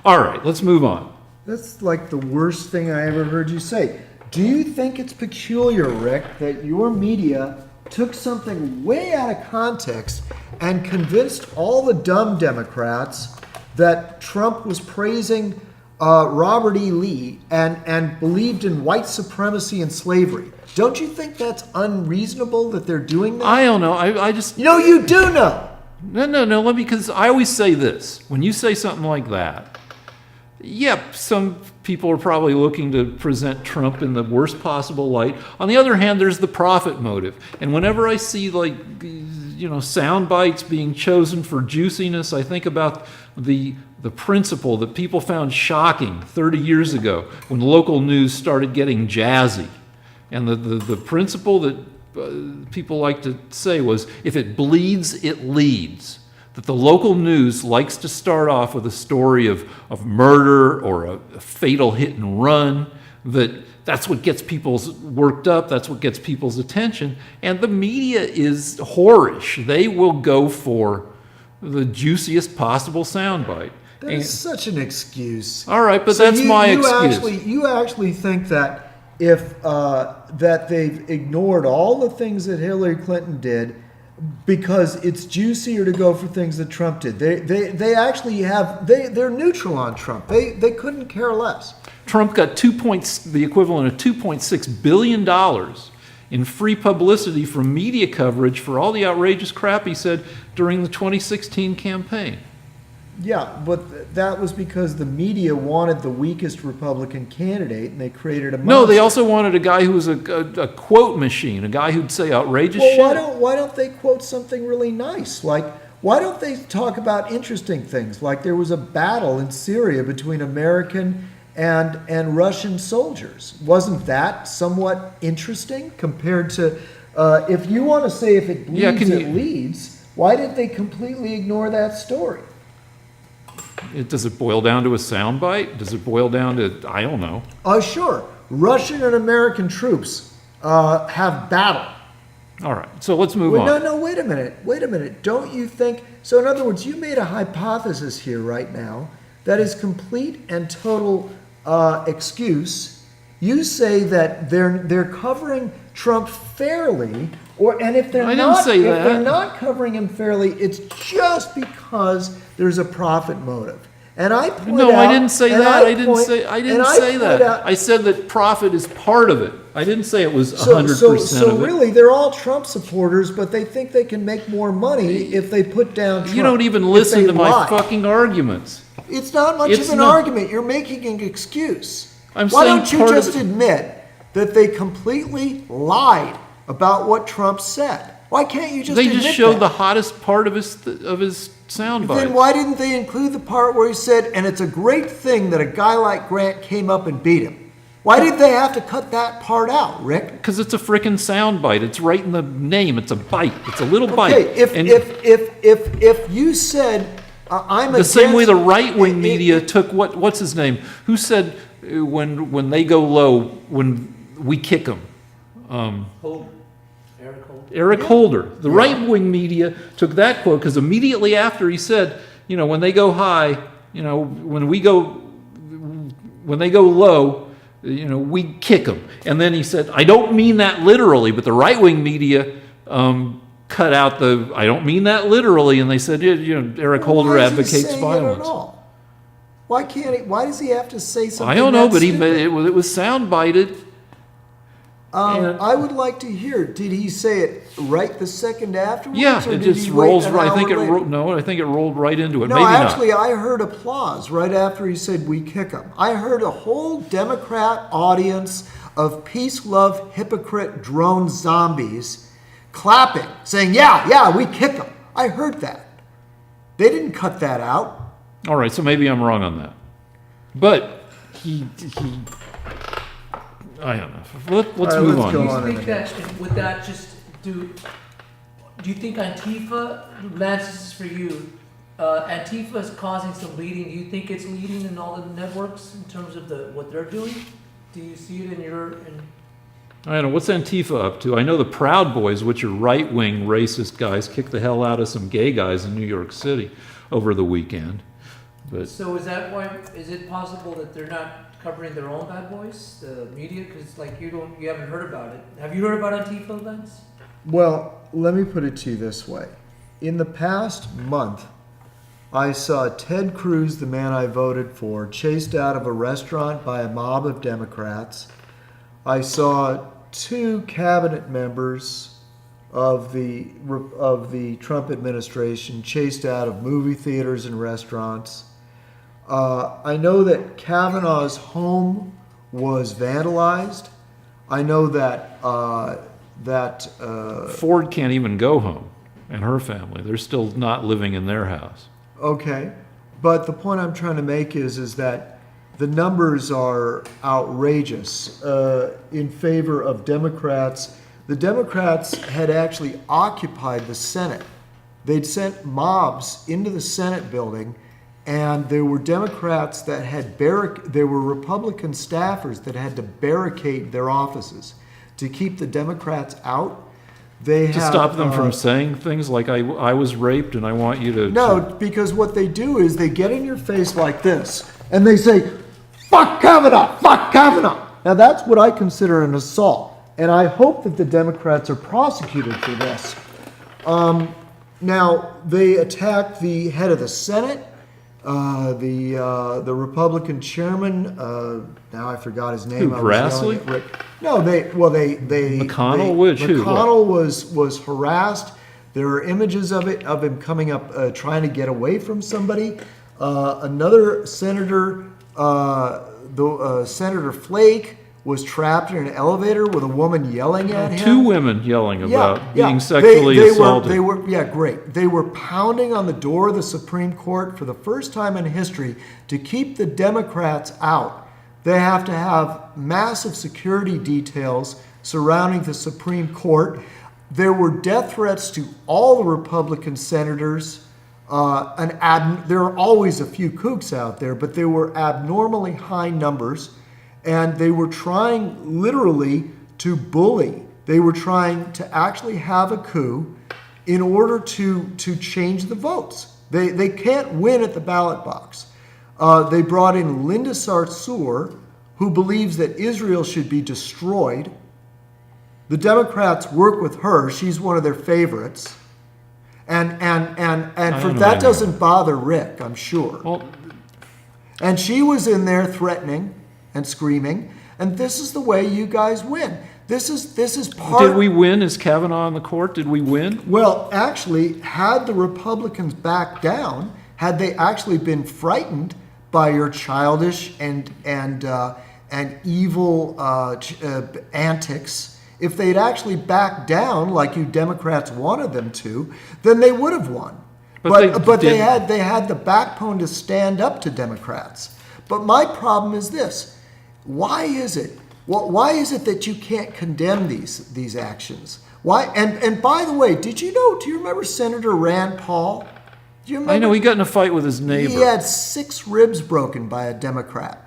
All right, let's move on. That's like the worst thing I ever heard you say. Do you think it's peculiar, Rick, that your media took something way out of context and convinced all the dumb Democrats that Trump was praising Robert E. Lee and believed in white supremacy and slavery? Don't you think that's unreasonable that they're doing that? I don't know. I just... No, you do know. No, because I always say this. When you say something like that, some people are probably looking to present Trump in the worst possible light. On the other hand, there's the profit motive. And whenever I see sound bites being chosen for juiciness, I think about the principle that people found shocking 30 years ago when local news started getting jazzy. And the principle that people like to say was, if it bleeds, it leads. that the local news likes to start off with a story of murder or a fatal hit and run, that's what gets people worked up, that's what gets people's attention, and the media is whorish. They will go for the juiciest possible soundbite. That's such an excuse. All right, but So that's my excuse. You actually think that if that they've ignored all the things that Hillary Clinton did because it's juicier to go for things that Trump did. They actually they're neutral on Trump. They couldn't care less. Trump got the equivalent of $2.6 billion in free publicity from media coverage for all the outrageous crap he said during the 2016 campaign. Yeah, but that was because the media wanted the weakest Republican candidate, and they created a monster. No, they also wanted a guy who was a quote machine, a guy who'd say outrageous shit. Why don't they quote something really nice? Like, why don't they talk about interesting things? Like there was a battle in Syria between American and Russian soldiers. Wasn't that somewhat interesting compared to, if you want to say if it bleeds, it leads, why did they completely ignore that story? Does it boil down to a soundbite? Does it boil down to, I don't know. Sure. Russian and American troops have battle. All right, so let's move on. No, wait a minute. Don't you think, so in other words, you made a hypothesis here right now that is complete and total excuse. You say that they're covering Trump fairly, and if they're not covering him fairly, it's just because there's a profit motive. And I point out, I didn't say that. I didn't say that. I said that profit is part of it. I didn't say it was 100% so of it. really, they're all Trump supporters, but they think they can make more money if they put down Trump. You don't even listen to my fucking arguments. It's not much of an argument. You're making an excuse. Why don't you just admit that they completely lied about what Trump said? Why can't you just admit that? They just showed the hottest part of his soundbite. Then why didn't they include the part where he said, and it's a great thing that a guy like Grant came up and beat him? Why did they have to cut that part out, Rick? Because it's a frickin' soundbite. It's right in the name. It's a bite. It's a little bite. Okay, if you said, I'm the same way the right-wing media took what's his name? Who said when they go low, when we kick them? Eric Holder. The right-wing media took that quote because immediately after he said, when they go high, when they go low, we kick them. And then he said, I don't mean that literally, but the right-wing media cut out I don't mean that literally, and they said, Eric Holder advocates violence. Why does he have to say something? I don't know, but it was soundbited. I would like to hear. Did he say it right the second afterwards? Yeah, it just rolls right. I think it rolled right into it. No, Maybe actually, not. I heard applause right after he said we kick him. I heard a whole Democrat audience of peace, love, hypocrite, drone zombies clapping, saying, yeah, we kick him. I heard that. They didn't cut that out. All right, so maybe I'm wrong on that. But he I don't know. Let's move on. Do you think that would that just do you think Antifa, Lance, this is for you, Antifa is causing some leading. Do you think it's leading in all the networks in terms of what they're doing? Do you see it I don't know. What's Antifa up to? I know the Proud Boys, which are right-wing racist guys, kicked the hell out of some gay guys in New York City over the weekend. But so is it possible that they're not covering their own bad boys, the media? Because you haven't heard about it. Have you heard about Antifa events? Well, let me put it to you this way. In the past month, I saw Ted Cruz, the man I voted for, chased out of a restaurant by a mob of Democrats. I saw 2 cabinet members of the Trump administration chased out of movie theaters and restaurants. I know that Kavanaugh's home was vandalized. I know that Ford can't even go home, and her family. They're still not living in their house. Okay, but the point I'm trying to make is that the numbers are outrageous in favor of Democrats. The Democrats had actually occupied the Senate they'd sent mobs into the Senate building, and there were Democrats that had there were Republican staffers that had to barricade their offices to keep the Democrats out. They To stop them from saying things like, I was raped and I want you to... No, because what they do is they get in your face like this, and they say, fuck Kavanaugh, fuck Kavanaugh. Now that's what I consider an assault, and I hope that the Democrats are prosecuted for this. Now, they attacked the head of the Senate, the Republican chairman, now I forgot his name. Who, Grassley? No, McConnell? Who? McConnell was harassed. There are images of him coming up, trying to get away from somebody. Another senator, Senator Flake, was trapped in an elevator with a woman yelling at him. 2 women yelling about being sexually assaulted. They were great. They were pounding on the door of the Supreme Court for the first time in history to keep the Democrats out. They have to have massive security details surrounding the Supreme Court. There were death threats to all the Republican senators. There are always a few kooks out there, but there were abnormally high numbers. And they were trying literally to bully. They were trying to actually have a coup in order to change the votes. They can't win at the ballot box. They brought in Linda Sarsour, who believes that Israel should be destroyed. The Democrats work with her. She's one of their favorites. And for that doesn't bother Rick, I'm sure. Well, and she was in there threatening and screaming, and this is the way you guys win. This is part. Did we win? Is Kavanaugh in the court? Did we win? Well, actually, had the Republicans backed down, had they actually been frightened by your childish and evil antics, if they'd actually backed down like you Democrats wanted them to, then they would have won. But they had the backbone to stand up to Democrats. But my problem is this. Why is it? Why is it that you can't condemn these actions? Why? And by the way, do you remember Senator Rand Paul? Do you remember? I know, he got in a fight with his neighbor. He had 6 ribs broken by a Democrat.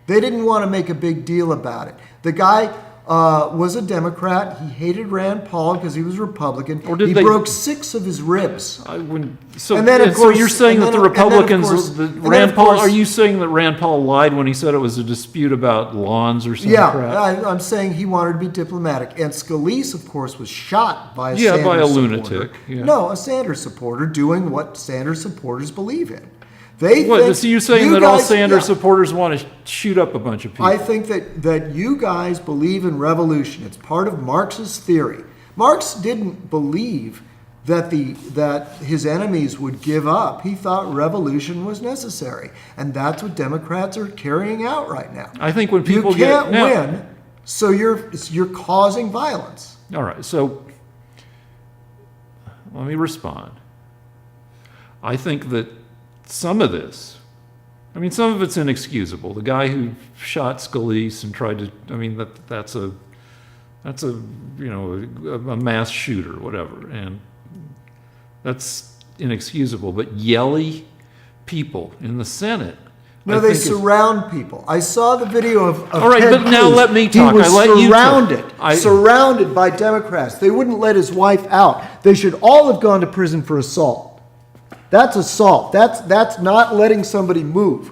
They didn't want to make a big deal about it. The guy was a Democrat. He hated Rand Paul because he was Republican. He broke 6 of his ribs. So you're saying that the Republicans, Rand Paul, are you saying that Rand Paul lied when he said it was a dispute about lawns or something? I'm saying he wanted to be diplomatic. And Scalise, of course, was shot by a Sanders by a supporter. lunatic. Yeah. No, a Sanders supporter doing what Sanders supporters believe in. So you're saying that all Sanders supporters want to shoot up a bunch of people? I think that you guys believe in revolution. It's part of Marx's theory. Marx didn't believe that his enemies would give up. He thought revolution was necessary, and that's what Democrats are carrying out right now. I think when people you can't win, so you're causing violence. All right, so let me respond. I think that some of this, some of it's inexcusable. The guy who shot Scalise and tried to, that's a mass shooter, whatever, and that's inexcusable. But yelly people in the Senate. No, they surround people. I saw the video of all right, Ted but now Cruz. let me talk. He was I let you talk. Surrounded by Democrats. They wouldn't let his wife out. They should all have gone to prison for assault. That's assault. That's not letting somebody move.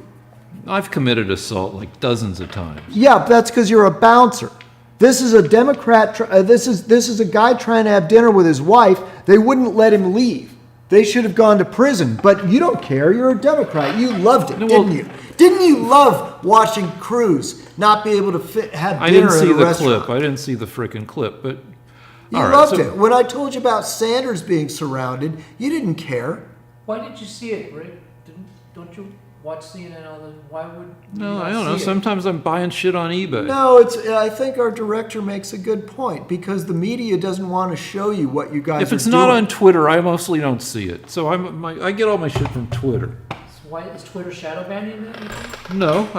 I've committed assault like dozens of times. Yeah, but that's because you're a bouncer. This is a Democrat. This is a guy trying to have dinner with his wife. They wouldn't let him leave. They should have gone to prison. But you don't care. You're a Democrat. You loved it, didn't you? Didn't you love watching Cruz not be able to have dinner at a restaurant? I didn't see the clip. I didn't see the frickin' clip, but you loved it. When I told you about Sanders being surrounded, you didn't care. Why did you see it, Rick? Don't you watch CNN all the? Why would? No, I don't know. Sometimes I'm buying shit on eBay. No, I think our director makes a good point because the media doesn't want to show you what you guys are doing. If it's not on Twitter, I mostly don't see it. So I get all my shit from Twitter. So why is Twitter shadow banning it? No,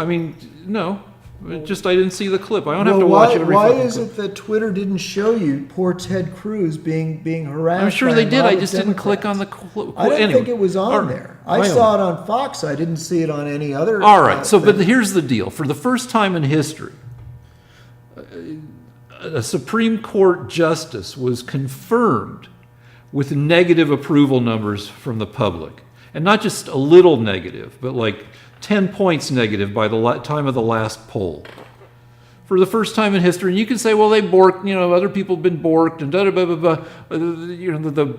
no. Just I didn't see the clip. I don't have to watch it every why fucking is clip. it that Twitter didn't show you poor Ted Cruz being harassed? I'm sure by they a did. mob I of just didn't click on the Democrats? clip. I didn't think it was on Right. there. I saw it on Fox. I didn't see it on any other. All right. So, but thing. here's the deal. For the first time in history, a Supreme Court justice was confirmed with negative approval numbers from the public. And not just a little negative, but like 10 points negative by the time of the last poll. For the first time in history, and you can say, well, they borked, other people have been borked, and da da blah, blah, blah.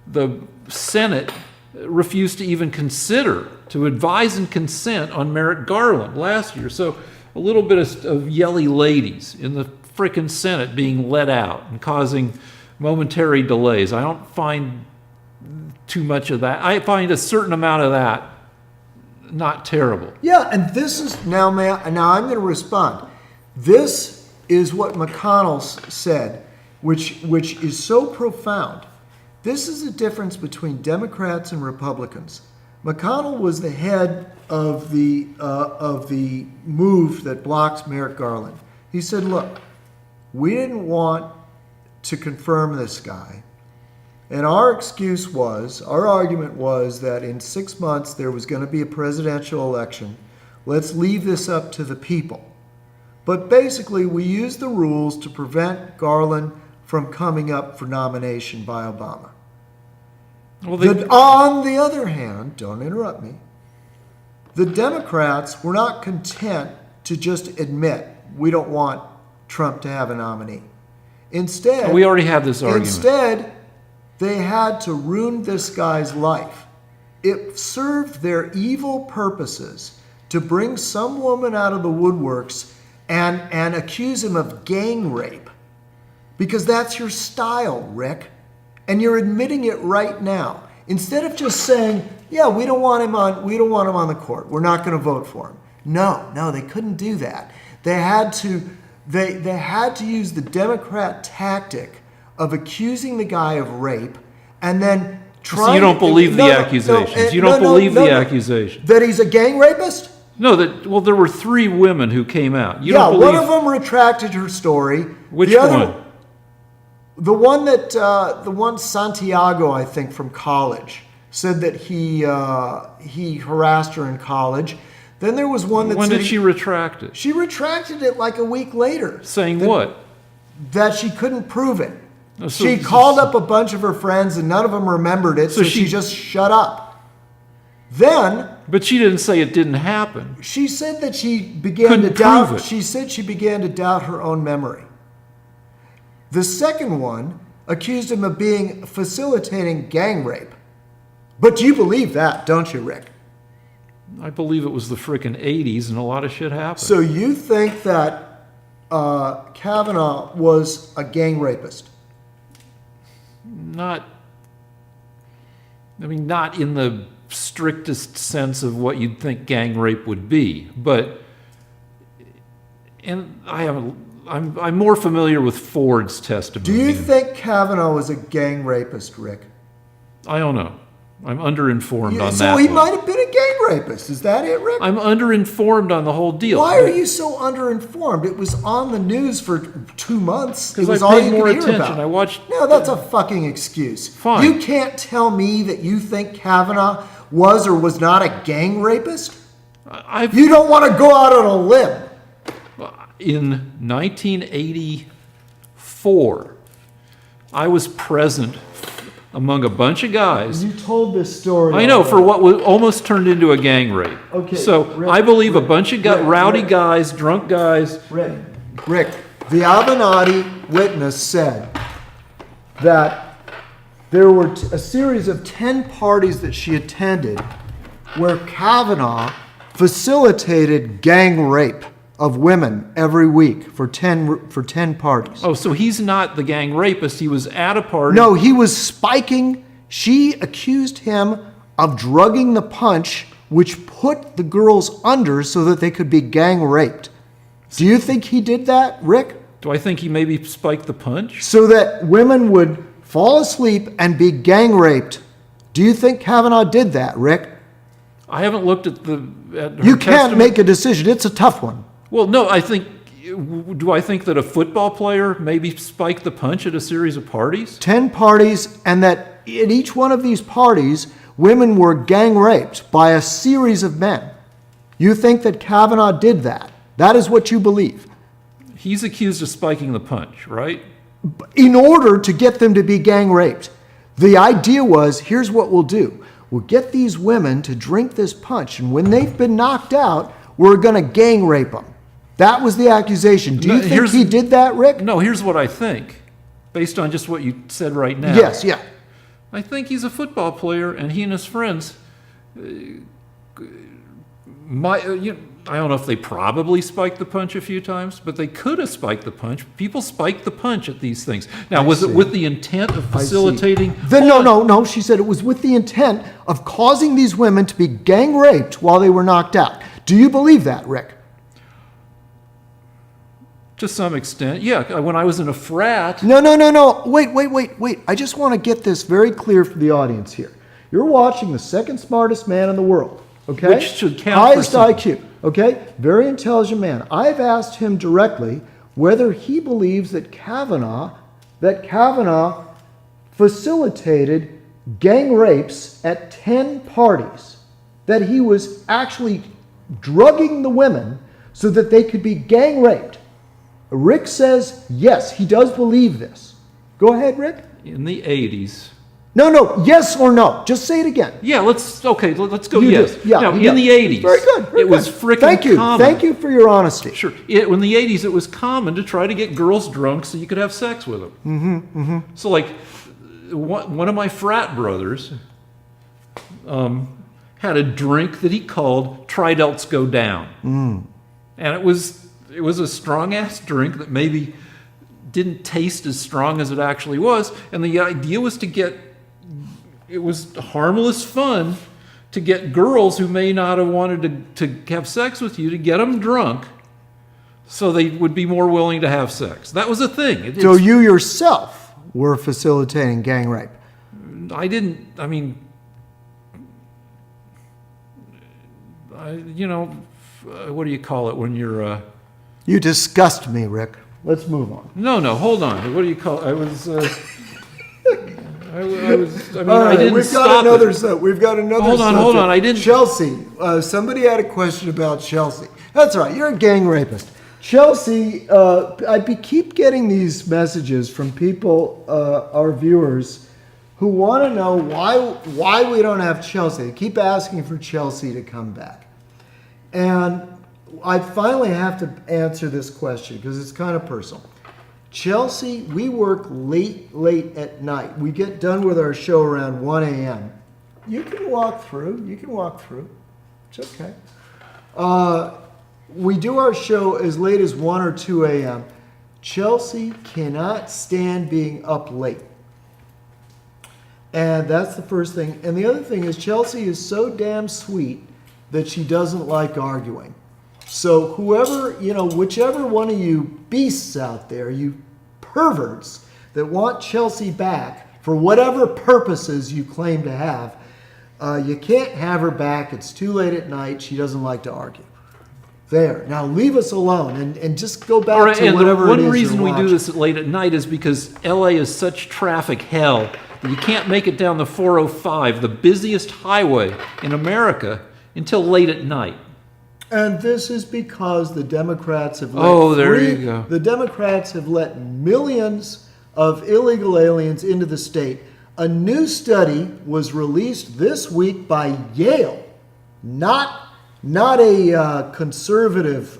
The Senate refused to even consider, to advise and consent on Merrick Garland last year. So a little bit of yelly ladies in the frickin' Senate being let out and causing momentary delays. I don't find too much of that. I find a certain amount of that not terrible. Yeah, and this is now I'm going to respond. This is what McConnell said, which is so profound. This is the difference between Democrats and Republicans. McConnell was the head of the move that blocked Merrick Garland. He said, "Look, we didn't want to confirm this guy, and our argument was that in 6 months there was going to be a presidential election. Let's leave this up to the people." But basically, we used the rules to prevent Garland from coming up for nomination by Obama. Well, On the other hand, don't interrupt me, the Democrats were not content to just admit we don't want Trump to have a nominee. Instead, we already had this argument. Instead, they had to ruin this guy's life. It served their evil purposes to bring some woman out of the woodworks and accuse him of gang rape. Because that's your style, Rick. And you're admitting it right now. Instead of just saying, yeah, we don't want him on the court. We're not going to vote for him. No, they couldn't do that. They had to use the Democrat tactic of accusing the guy of rape and then trying. So you don't believe the accusations. You don't believe the accusations. That he's a gang rapist? No, there were 3 women who came out. You yeah, don't believe, one of them retracted her story. Which one? The one Santiago, I think, from college, said that he harassed her in college. Then there was one that When said did she retract it? She retracted it like a week later. Saying what? That she couldn't prove it. Oh, so- She called up a bunch of her friends and none of them remembered it, so she just shut up. Then But she didn't say it didn't happen. she said that she began Couldn't to doubt. prove it. She said she began to doubt her own memory. The second one accused him of facilitating gang rape. But you believe that, don't you, Rick? I believe it was the frickin' 80s and a lot of shit happened. So you think that Kavanaugh was a gang rapist? Not in the strictest sense of what you'd think gang rape would be, but I'm more familiar with Ford's testimony. Do you think Kavanaugh was a gang rapist, Rick? I don't know. I'm underinformed on that. So he one. might have been a gang rapist. Is that it, Rick? I'm underinformed on the whole deal. Why are you so underinformed? It was on the news for 2 months. It was Because I all paid you more could hear attention. about. I watched. No, that's a fucking excuse. Fine. You can't tell me that you think Kavanaugh was or was not a gang rapist? You don't want to go out on a limb. In 1984, I was present among a bunch of guys. You told this story. I know, for what was almost turned into a gang rape. Okay, So Rick, I believe Rick, a bunch of Rick, rowdy Rick. guys, drunk guys. Rick, the Avenatti witness said that there were a series of 10 parties that she attended where Kavanaugh facilitated gang rape of women every week for 10 parties. Oh, so he's not the gang rapist. He was at a party. No, he was spiking. She accused him of drugging the punch, which put the girls under so that they could be gang raped. Do you think he did that, Rick? Do I think he maybe spiked the punch? So that women would fall asleep and be gang raped. Do you think Kavanaugh did that, Rick? I haven't looked at her You can't testimony. make a decision. It's a tough one. Well, no, do I think that a football player maybe spiked the punch at a series of parties? 10 parties, and that in each one of these parties, women were gang raped by a series of men. You think that Kavanaugh did that? That is what you believe. He's accused of spiking the punch, right? In order to get them to be gang raped. The idea was, here's what we'll do. We'll get these women to drink this punch, and when they've been knocked out, we're going to gang rape them. That was the accusation. Do you think he did that, Rick? No, here's what I think, based on just what you said right now. Yes, yeah. I think he's a football player, and he and his friends, I don't know if they probably spiked the punch a few times, but they could have spiked the punch. People spike the punch at these things. Now, was it with the intent of facilitating? No. She said it was with the intent of causing these women to be gang raped while they were knocked out. Do you believe that, Rick? To some extent, yeah. When I was in a frat. No. Wait. I just want to get this very clear for the audience here. You're watching the second smartest man in the world, okay? Which should count Highest for something. IQ, okay? Very intelligent man. I've asked him directly whether he believes that Kavanaugh facilitated gang rapes at 10 parties, that he was actually drugging the women so that they could be gang raped. Rick says, yes, he does believe this. Go ahead, Rick. In the 80s. No, yes or no. Just say it again. Yeah, let's go You yes. do. Yeah, now, yeah. in the 80s. Very good. It was freaking common. Thank you for your honesty. Sure. In the 80s, it was common to try to get girls drunk so you could have sex with them. So, like, one of my frat brothers had a drink that he called Tridelts Go Down. And it was a strong-ass drink that maybe didn't taste as strong as it actually was. And the idea was it was harmless fun to get girls who may not have wanted to have sex with you, to get them drunk so they would be more willing to have sex. That was a thing. So you yourself were facilitating gang rape? What do you call it when you're... You disgust me, Rick. Let's move on. No, hold on. What do you call it? I was... All right, didn't we've stop got another. it. We've got another. Hold on. I didn't. Chelsea. Somebody had a question about Chelsea. That's right. You're a gang rapist. Chelsea. Keep getting these messages from people, our viewers, who want to know why we don't have Chelsea. They keep asking for Chelsea to come back, and I finally have to answer this question because it's kind of personal. Chelsea, we work late at night. We get done with our show around 1 a.m. You can walk through. It's okay. We do our show as late as 1 or 2 a.m. Chelsea cannot stand being up late. And that's the first thing. And the other thing is Chelsea is so damn sweet that she doesn't like arguing. So whichever one of you beasts out there, you perverts that want Chelsea back for whatever purposes you claim to have, you can't have her back. It's too late at night. She doesn't like to argue. There. Now leave us alone and just go back to whatever it is. One reason you're we do watching. this late at night is because LA is such traffic hell that you can't make it down the 405, the busiest highway in America, until late at night. And this is because the Democrats have let The Democrats have let millions of illegal aliens into the state. A new study was released this week by Yale, not a conservative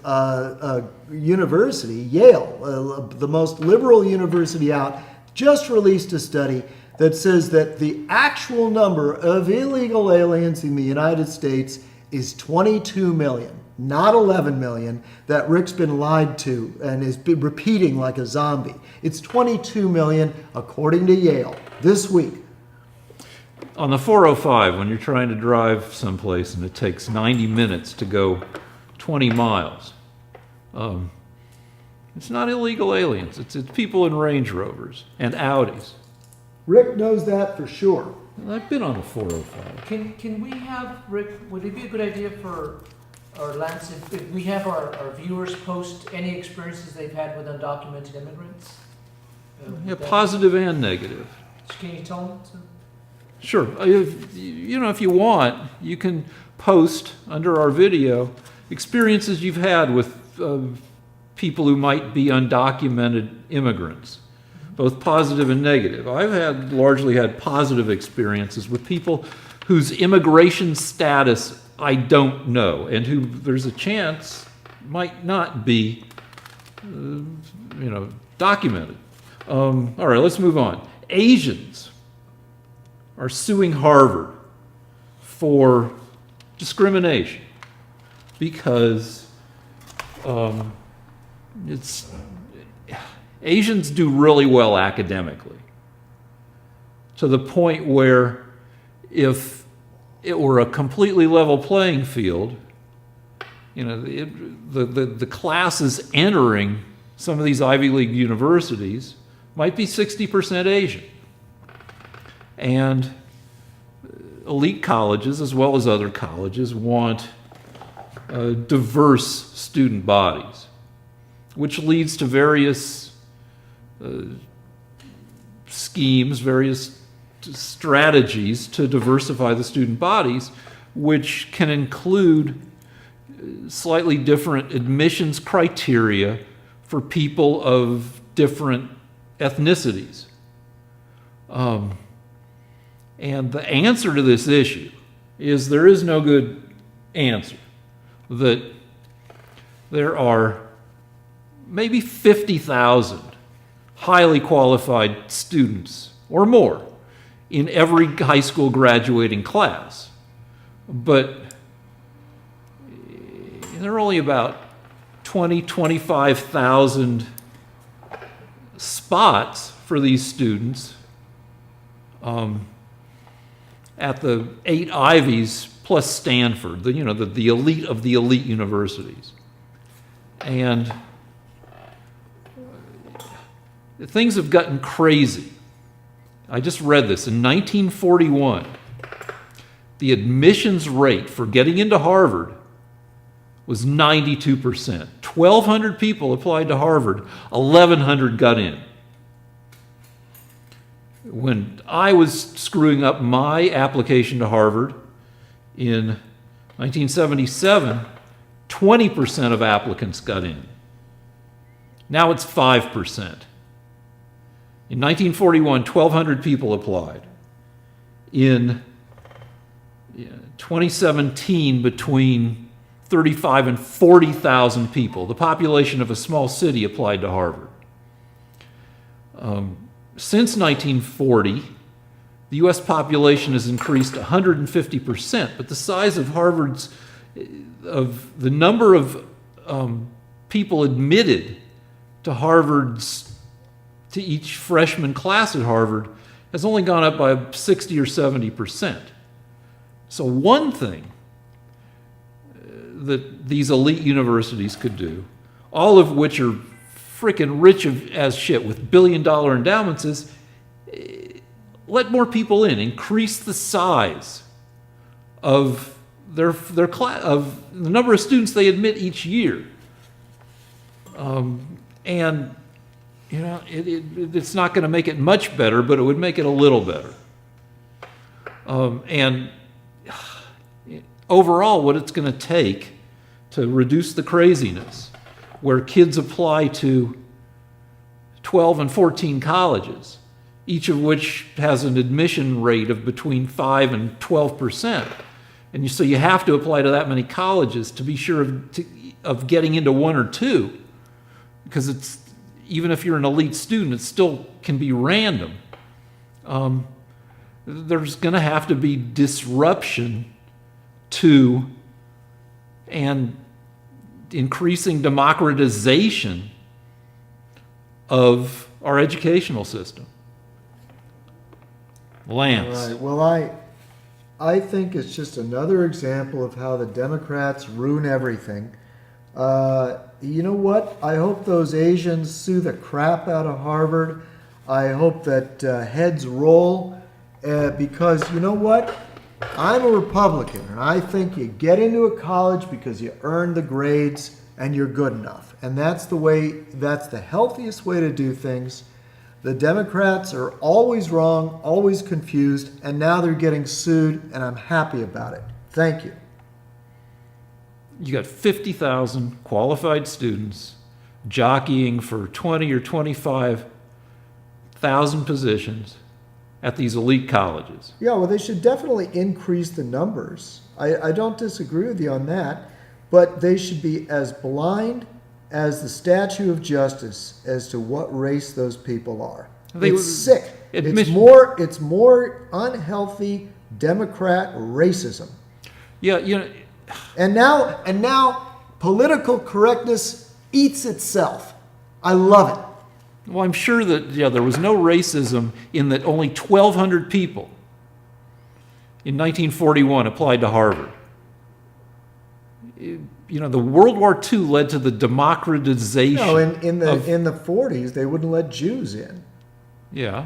university. Yale, the most liberal university out, just released a study that says that the actual number of illegal aliens in the United States is 22 million. Not 11 million that Rick's been lied to and is repeating like a zombie. It's 22 million according to Yale this week. On the 405, when you're trying to drive someplace and it takes 90 minutes to go 20 miles, it's not illegal aliens. It's people in Range Rovers and Audis. Rick knows that for sure. I've been on the 405. Can we have Rick? Would it be a good idea for or Lance, if we have our viewers post any experiences they've had with undocumented immigrants? Yeah, positive and negative. Can you tell them? Sure. If you want, you can post under our video experiences you've had with people who might be undocumented immigrants, both positive and negative. I've largely had positive experiences with people whose immigration status I don't know, and who there's a chance might not be, documented. All right, let's move on. Asians are suing Harvard for discrimination because Asians do really well academically, to the point where if it were a completely level playing field, the classes entering some of these Ivy League universities might be 60% Asian. And elite colleges, as well as other colleges, want diverse student bodies, which leads to various schemes, various strategies to diversify the student bodies, which can include slightly different admissions criteria for people of different ethnicities. And the answer to this issue is there is no good answer. That there are maybe 50,000 highly qualified students or more in every high school graduating class. But there are only about 25,000 spots for these students at the 8 Ivies plus Stanford, the elite of the elite universities. And things have gotten crazy. I just read this. In 1941, the admissions rate for getting into Harvard was 92%. 1,200 people applied to Harvard, 1,100 got in. When I was screwing up my application to Harvard in 1977, 20% of applicants got in. Now it's 5%. In 1941, 1,200 people applied. In 2017, between 35 and 40,000 people, the population of a small city, applied to Harvard. Since 1940, the U.S. population has increased 150%, but the size of the number of people admitted to to each freshman class at Harvard has only gone up by 60 or 70%. So one thing that these elite universities could do, all of which are freaking rich as shit with billion-dollar endowments, is let more people in, increase the size of their class, of the number of students they admit each year, and it's not going to make it much better, but it would make it a little better. And overall, what it's going to take to reduce the craziness, where kids apply to 12 and 14 colleges, each of which has an admission rate of between 5 and 12%. And so you have to apply to that many colleges to be sure of getting into one or two, because even if you're an elite student, it still can be random. There's going to have to be disruption to and increasing democratization of our educational system. Lance. All right. Well, I think it's just another example of how the Democrats ruin everything. You know what? I hope those Asians sue the crap out of Harvard. I hope that heads roll because you know what? I'm a Republican, and I think you get into a college because you earn the grades and you're good enough. And that's the healthiest way to do things. The Democrats are always wrong, always confused, and now they're getting sued, and I'm happy about it. Thank you. You got 50,000 qualified students jockeying for 20 or 25,000 positions at these elite colleges. Yeah, well, they should definitely increase the numbers. I don't disagree with you on that, but they should be as blind as the statue of justice as to what race those people are. It's sick. It's more unhealthy Democrat racism. Yeah, you know. And now political correctness eats itself. I love it. Well, I'm sure that, there was no racism in that only 1,200 people in 1941 applied to Harvard. The World War II led to the democratization. No, in the 40s, they wouldn't let Jews in. Yeah,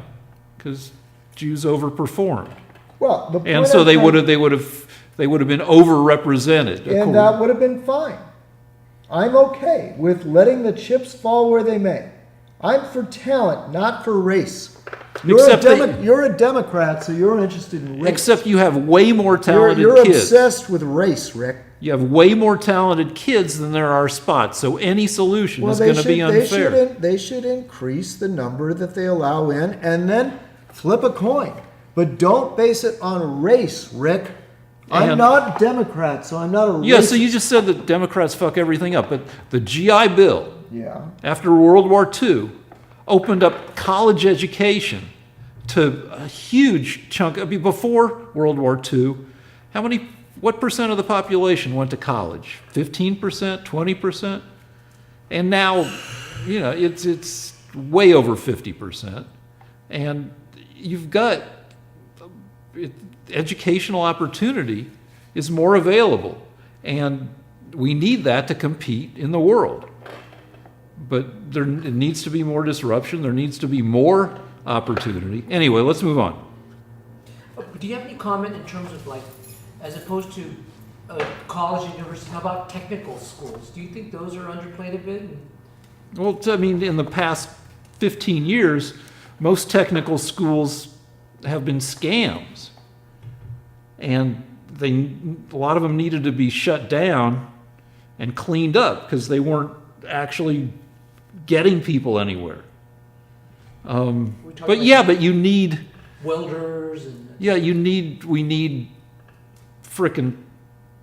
because Jews overperformed. Well, the and so they would have been overrepresented. And that would have been fine. I'm okay with letting the chips fall where they may. I'm for talent, not for race. You're a Democrat, so you're interested in race. Except you have way more talented you're kids. Obsessed with race, Rick. You have way more talented kids than there are spots, so any solution is going to be unfair. They should increase the number that they allow in and then flip a coin. But don't base it on race, Rick. I'm not a Democrat, so I'm not a racist. Yeah, so you just said that Democrats fuck everything up, but the GI Bill, after World War II, opened up college education to a huge chunk. Before World War II, what percent of the population went to college? 15%, 20%? And now, it's way over 50%. And you've got educational opportunity is more available. And we need that to compete in the world. But it needs to be more disruption. There needs to be more opportunity. Anyway, let's move on. Do you have any comment in terms of, like, as opposed to college and university, how about technical schools? Do you think those are underplayed a bit? Well, in the past 15 years, most technical schools have been scams. And a lot of them needed to be shut down and cleaned up because they weren't actually getting people anywhere. But you need welders and we need frickin'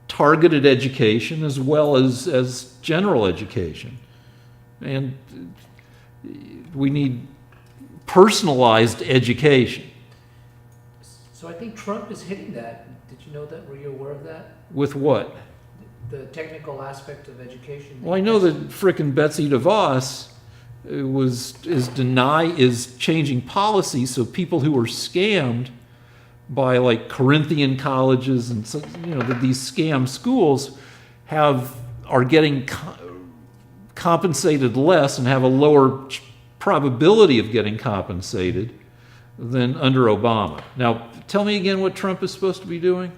targeted education as well as general education, and we need personalized education. So I think Trump is hitting that. Did you know that? Were you aware of that? With what? The technical aspect of education. Well, I know that frickin' Betsy DeVos is changing policy so people who are scammed by like Corinthian colleges and these scam schools are getting compensated less and have a lower probability of getting compensated than under Obama. Now, tell me again what Trump is supposed to be doing.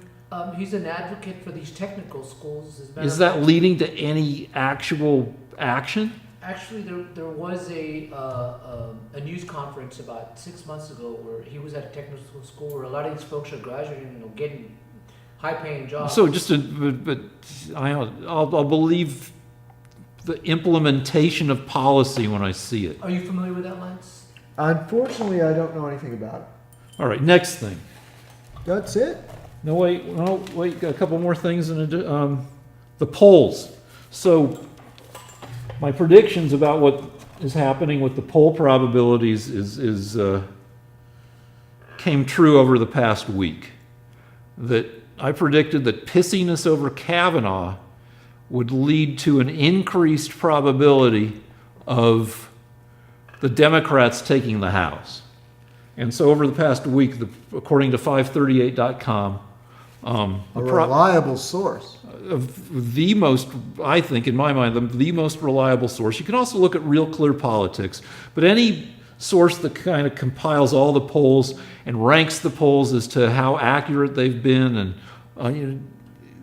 He's an advocate for these technical schools. Is that leading to any actual action? Actually, there was a news conference about 6 months ago where he was at a technical school where a lot of these folks are graduating, getting high-paying jobs. So I'll believe the implementation of policy when I see it. Are you familiar with that, Lance? Unfortunately, I don't know anything about it. All right, next thing. That's it? No, wait, got a couple more things in the polls. So my predictions about what is happening with the poll probabilities came true over the past week. That I predicted that pissiness over Kavanaugh would lead to an increased probability of the Democrats taking the House. And so over the past week, according to 538.com, a reliable source. The most, I think, in my mind, the most reliable source. You can also look at Real Clear Politics, but any source that kind of compiles all the polls and ranks the polls as to how accurate they've been, and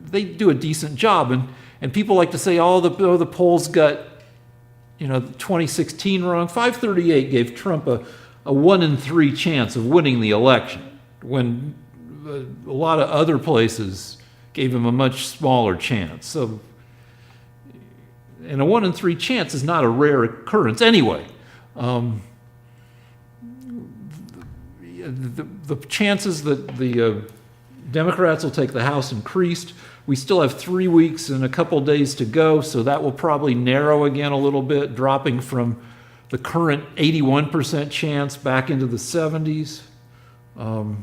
they do a decent job. And people like to say, the polls got 2016 wrong. 538 gave Trump a 1 in 3 chance of winning the election, when a lot of other places gave him a much smaller chance. So, and a 1 in 3 chance is not a rare occurrence anyway. The chances that the Democrats will take the House increased. We still have 3 weeks and a couple days to go, so that will probably narrow again a little bit, dropping from the current 81% chance back into the 70s. All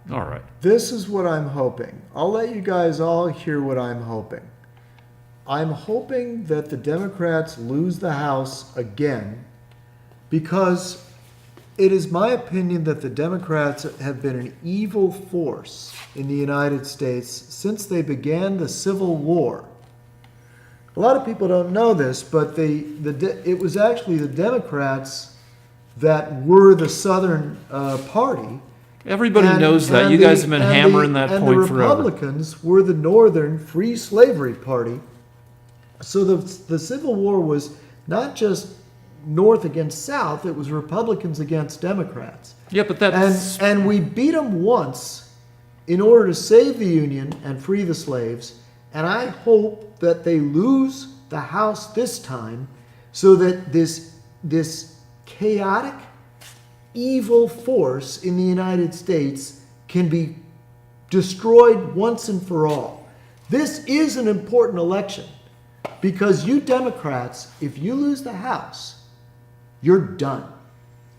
right. This is what I'm hoping. I'll let you guys all hear what I'm hoping. I'm hoping that the Democrats lose the House again, because it is my opinion that the Democrats have been an evil force in the United States since they began the Civil War. A lot of people don't know this, but it was actually the Democrats that were the Southern Party. Everybody knows that. You guys have been hammering that point forever. And the Republicans were the Northern Free Slavery Party. So the Civil War was not just North against South, it was Republicans against Democrats. Yeah, but that's... And we beat them once in order to save the Union and free the slaves. And I hope that they lose the House this time, so that this chaotic, evil force in the United States can be destroyed once and for all. This is an important election, because you Democrats, if you lose the House, you're done.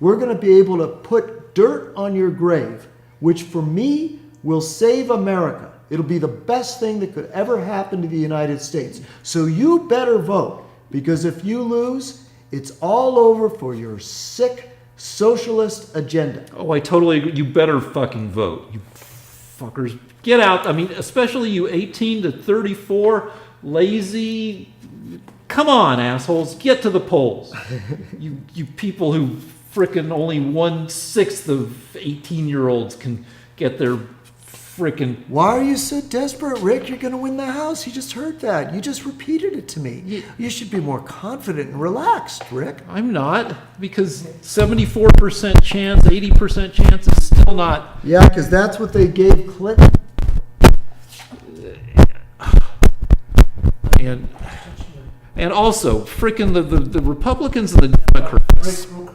We're going to be able to put dirt on your grave, which for me will save America. It'll be the best thing that could ever happen to the United States. So you better vote, because if you lose, it's all over for your sick socialist agenda. Oh, I totally agree. You better fucking vote, you fuckers. Get out. I mean, especially you 18 to 34, lazy... Come on, assholes, get to the polls. You people who frickin' only 1/6 of 18-year-olds can get their frickin'... Why are you so desperate, Rick? You're going to win the House. You just heard that. You just repeated it to me. You should be more confident and relaxed, Rick. I'm not, because 74% chance, 80% chance is still not... Yeah, because that's what they gave Clinton. And also, frickin' the Republicans and the Democrats... Rick,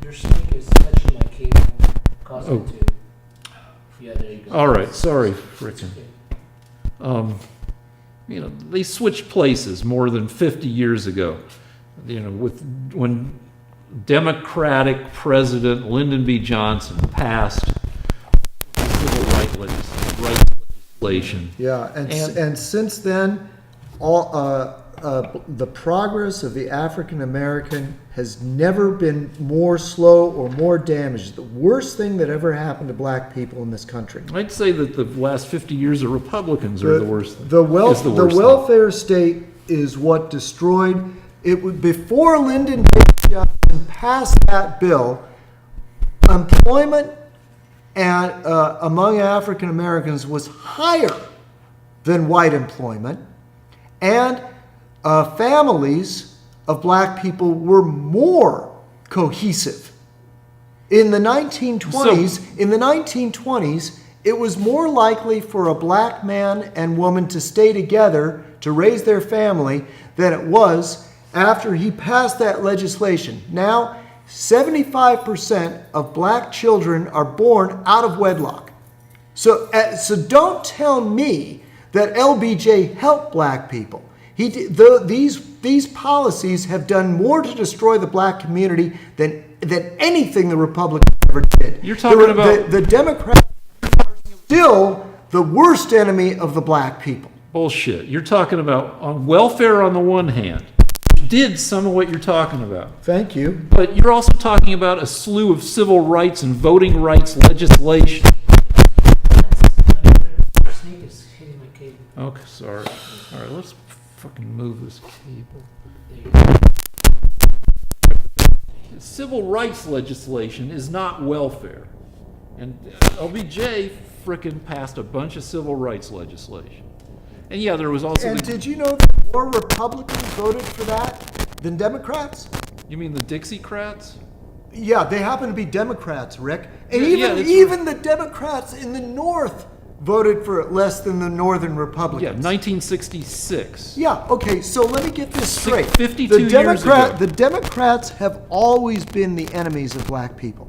your snake is touching my cable, causing it to... Yeah, there you go. All right, sorry, frickin'. They switched places more than 50 years ago. When Democratic President Lyndon B. Johnson passed civil rights legislation. Yeah, and since then, the progress of the African American has never been more slow or more damaged. The worst thing that ever happened to black people in this country. I'd say that the last 50 years of Republicans are the worst thing. The welfare state is what destroyed it. Before Lyndon B. Johnson passed that bill, employment among African Americans was higher than white employment, and families of black people were more cohesive. In the 1920s, it was more likely for a black man and woman to stay together to raise their family than it was after he passed that legislation. Now, 75% of black children are born out of wedlock. So don't tell me that LBJ helped black people. These policies have done more to destroy the black community than anything the Republicans ever did. You're talking about... The Democrats are still the worst enemy of the black people. Bullshit. You're talking about on welfare on the one hand. Did some of what you're talking about. Thank you. But you're also talking about a slew of civil rights and voting rights legislation. Your snake is hitting my cable. Okay, sorry. All right, let's fucking move this cable. There you go. civil rights legislation is not welfare. And LBJ frickin' passed a bunch of civil rights legislation. And yeah, there was also And the, did you know that more Republicans voted for that than Democrats? you mean the Dixiecrats? Yeah, they happen to be Democrats, Rick. And Yeah, that's even the Democrats in the North voted for it less than the Northern Yeah, Republicans. 1966. Yeah, okay, so let me get this straight. 52 years ago. The Democrats have always been the enemies of black people.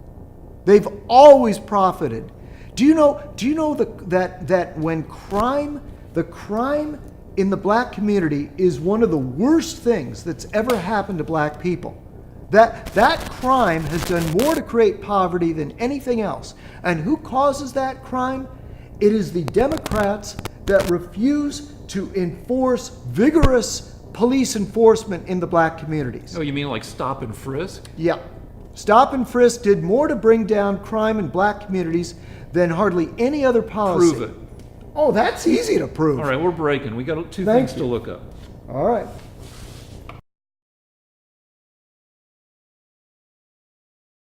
They've always profited. Do you know that when the crime in the black community is one of the worst things that's ever happened to black people? That crime has done more to create poverty than anything else. And who causes that crime? It is the Democrats that refuse to enforce vigorous police enforcement in the black communities. Oh, you mean like stop and frisk? Yeah. Stop and frisk did more to bring down crime in black communities than hardly any other policy. Prove it. Oh, that's easy to prove. All right, we're breaking. We got two Thank things you. to look up. All right.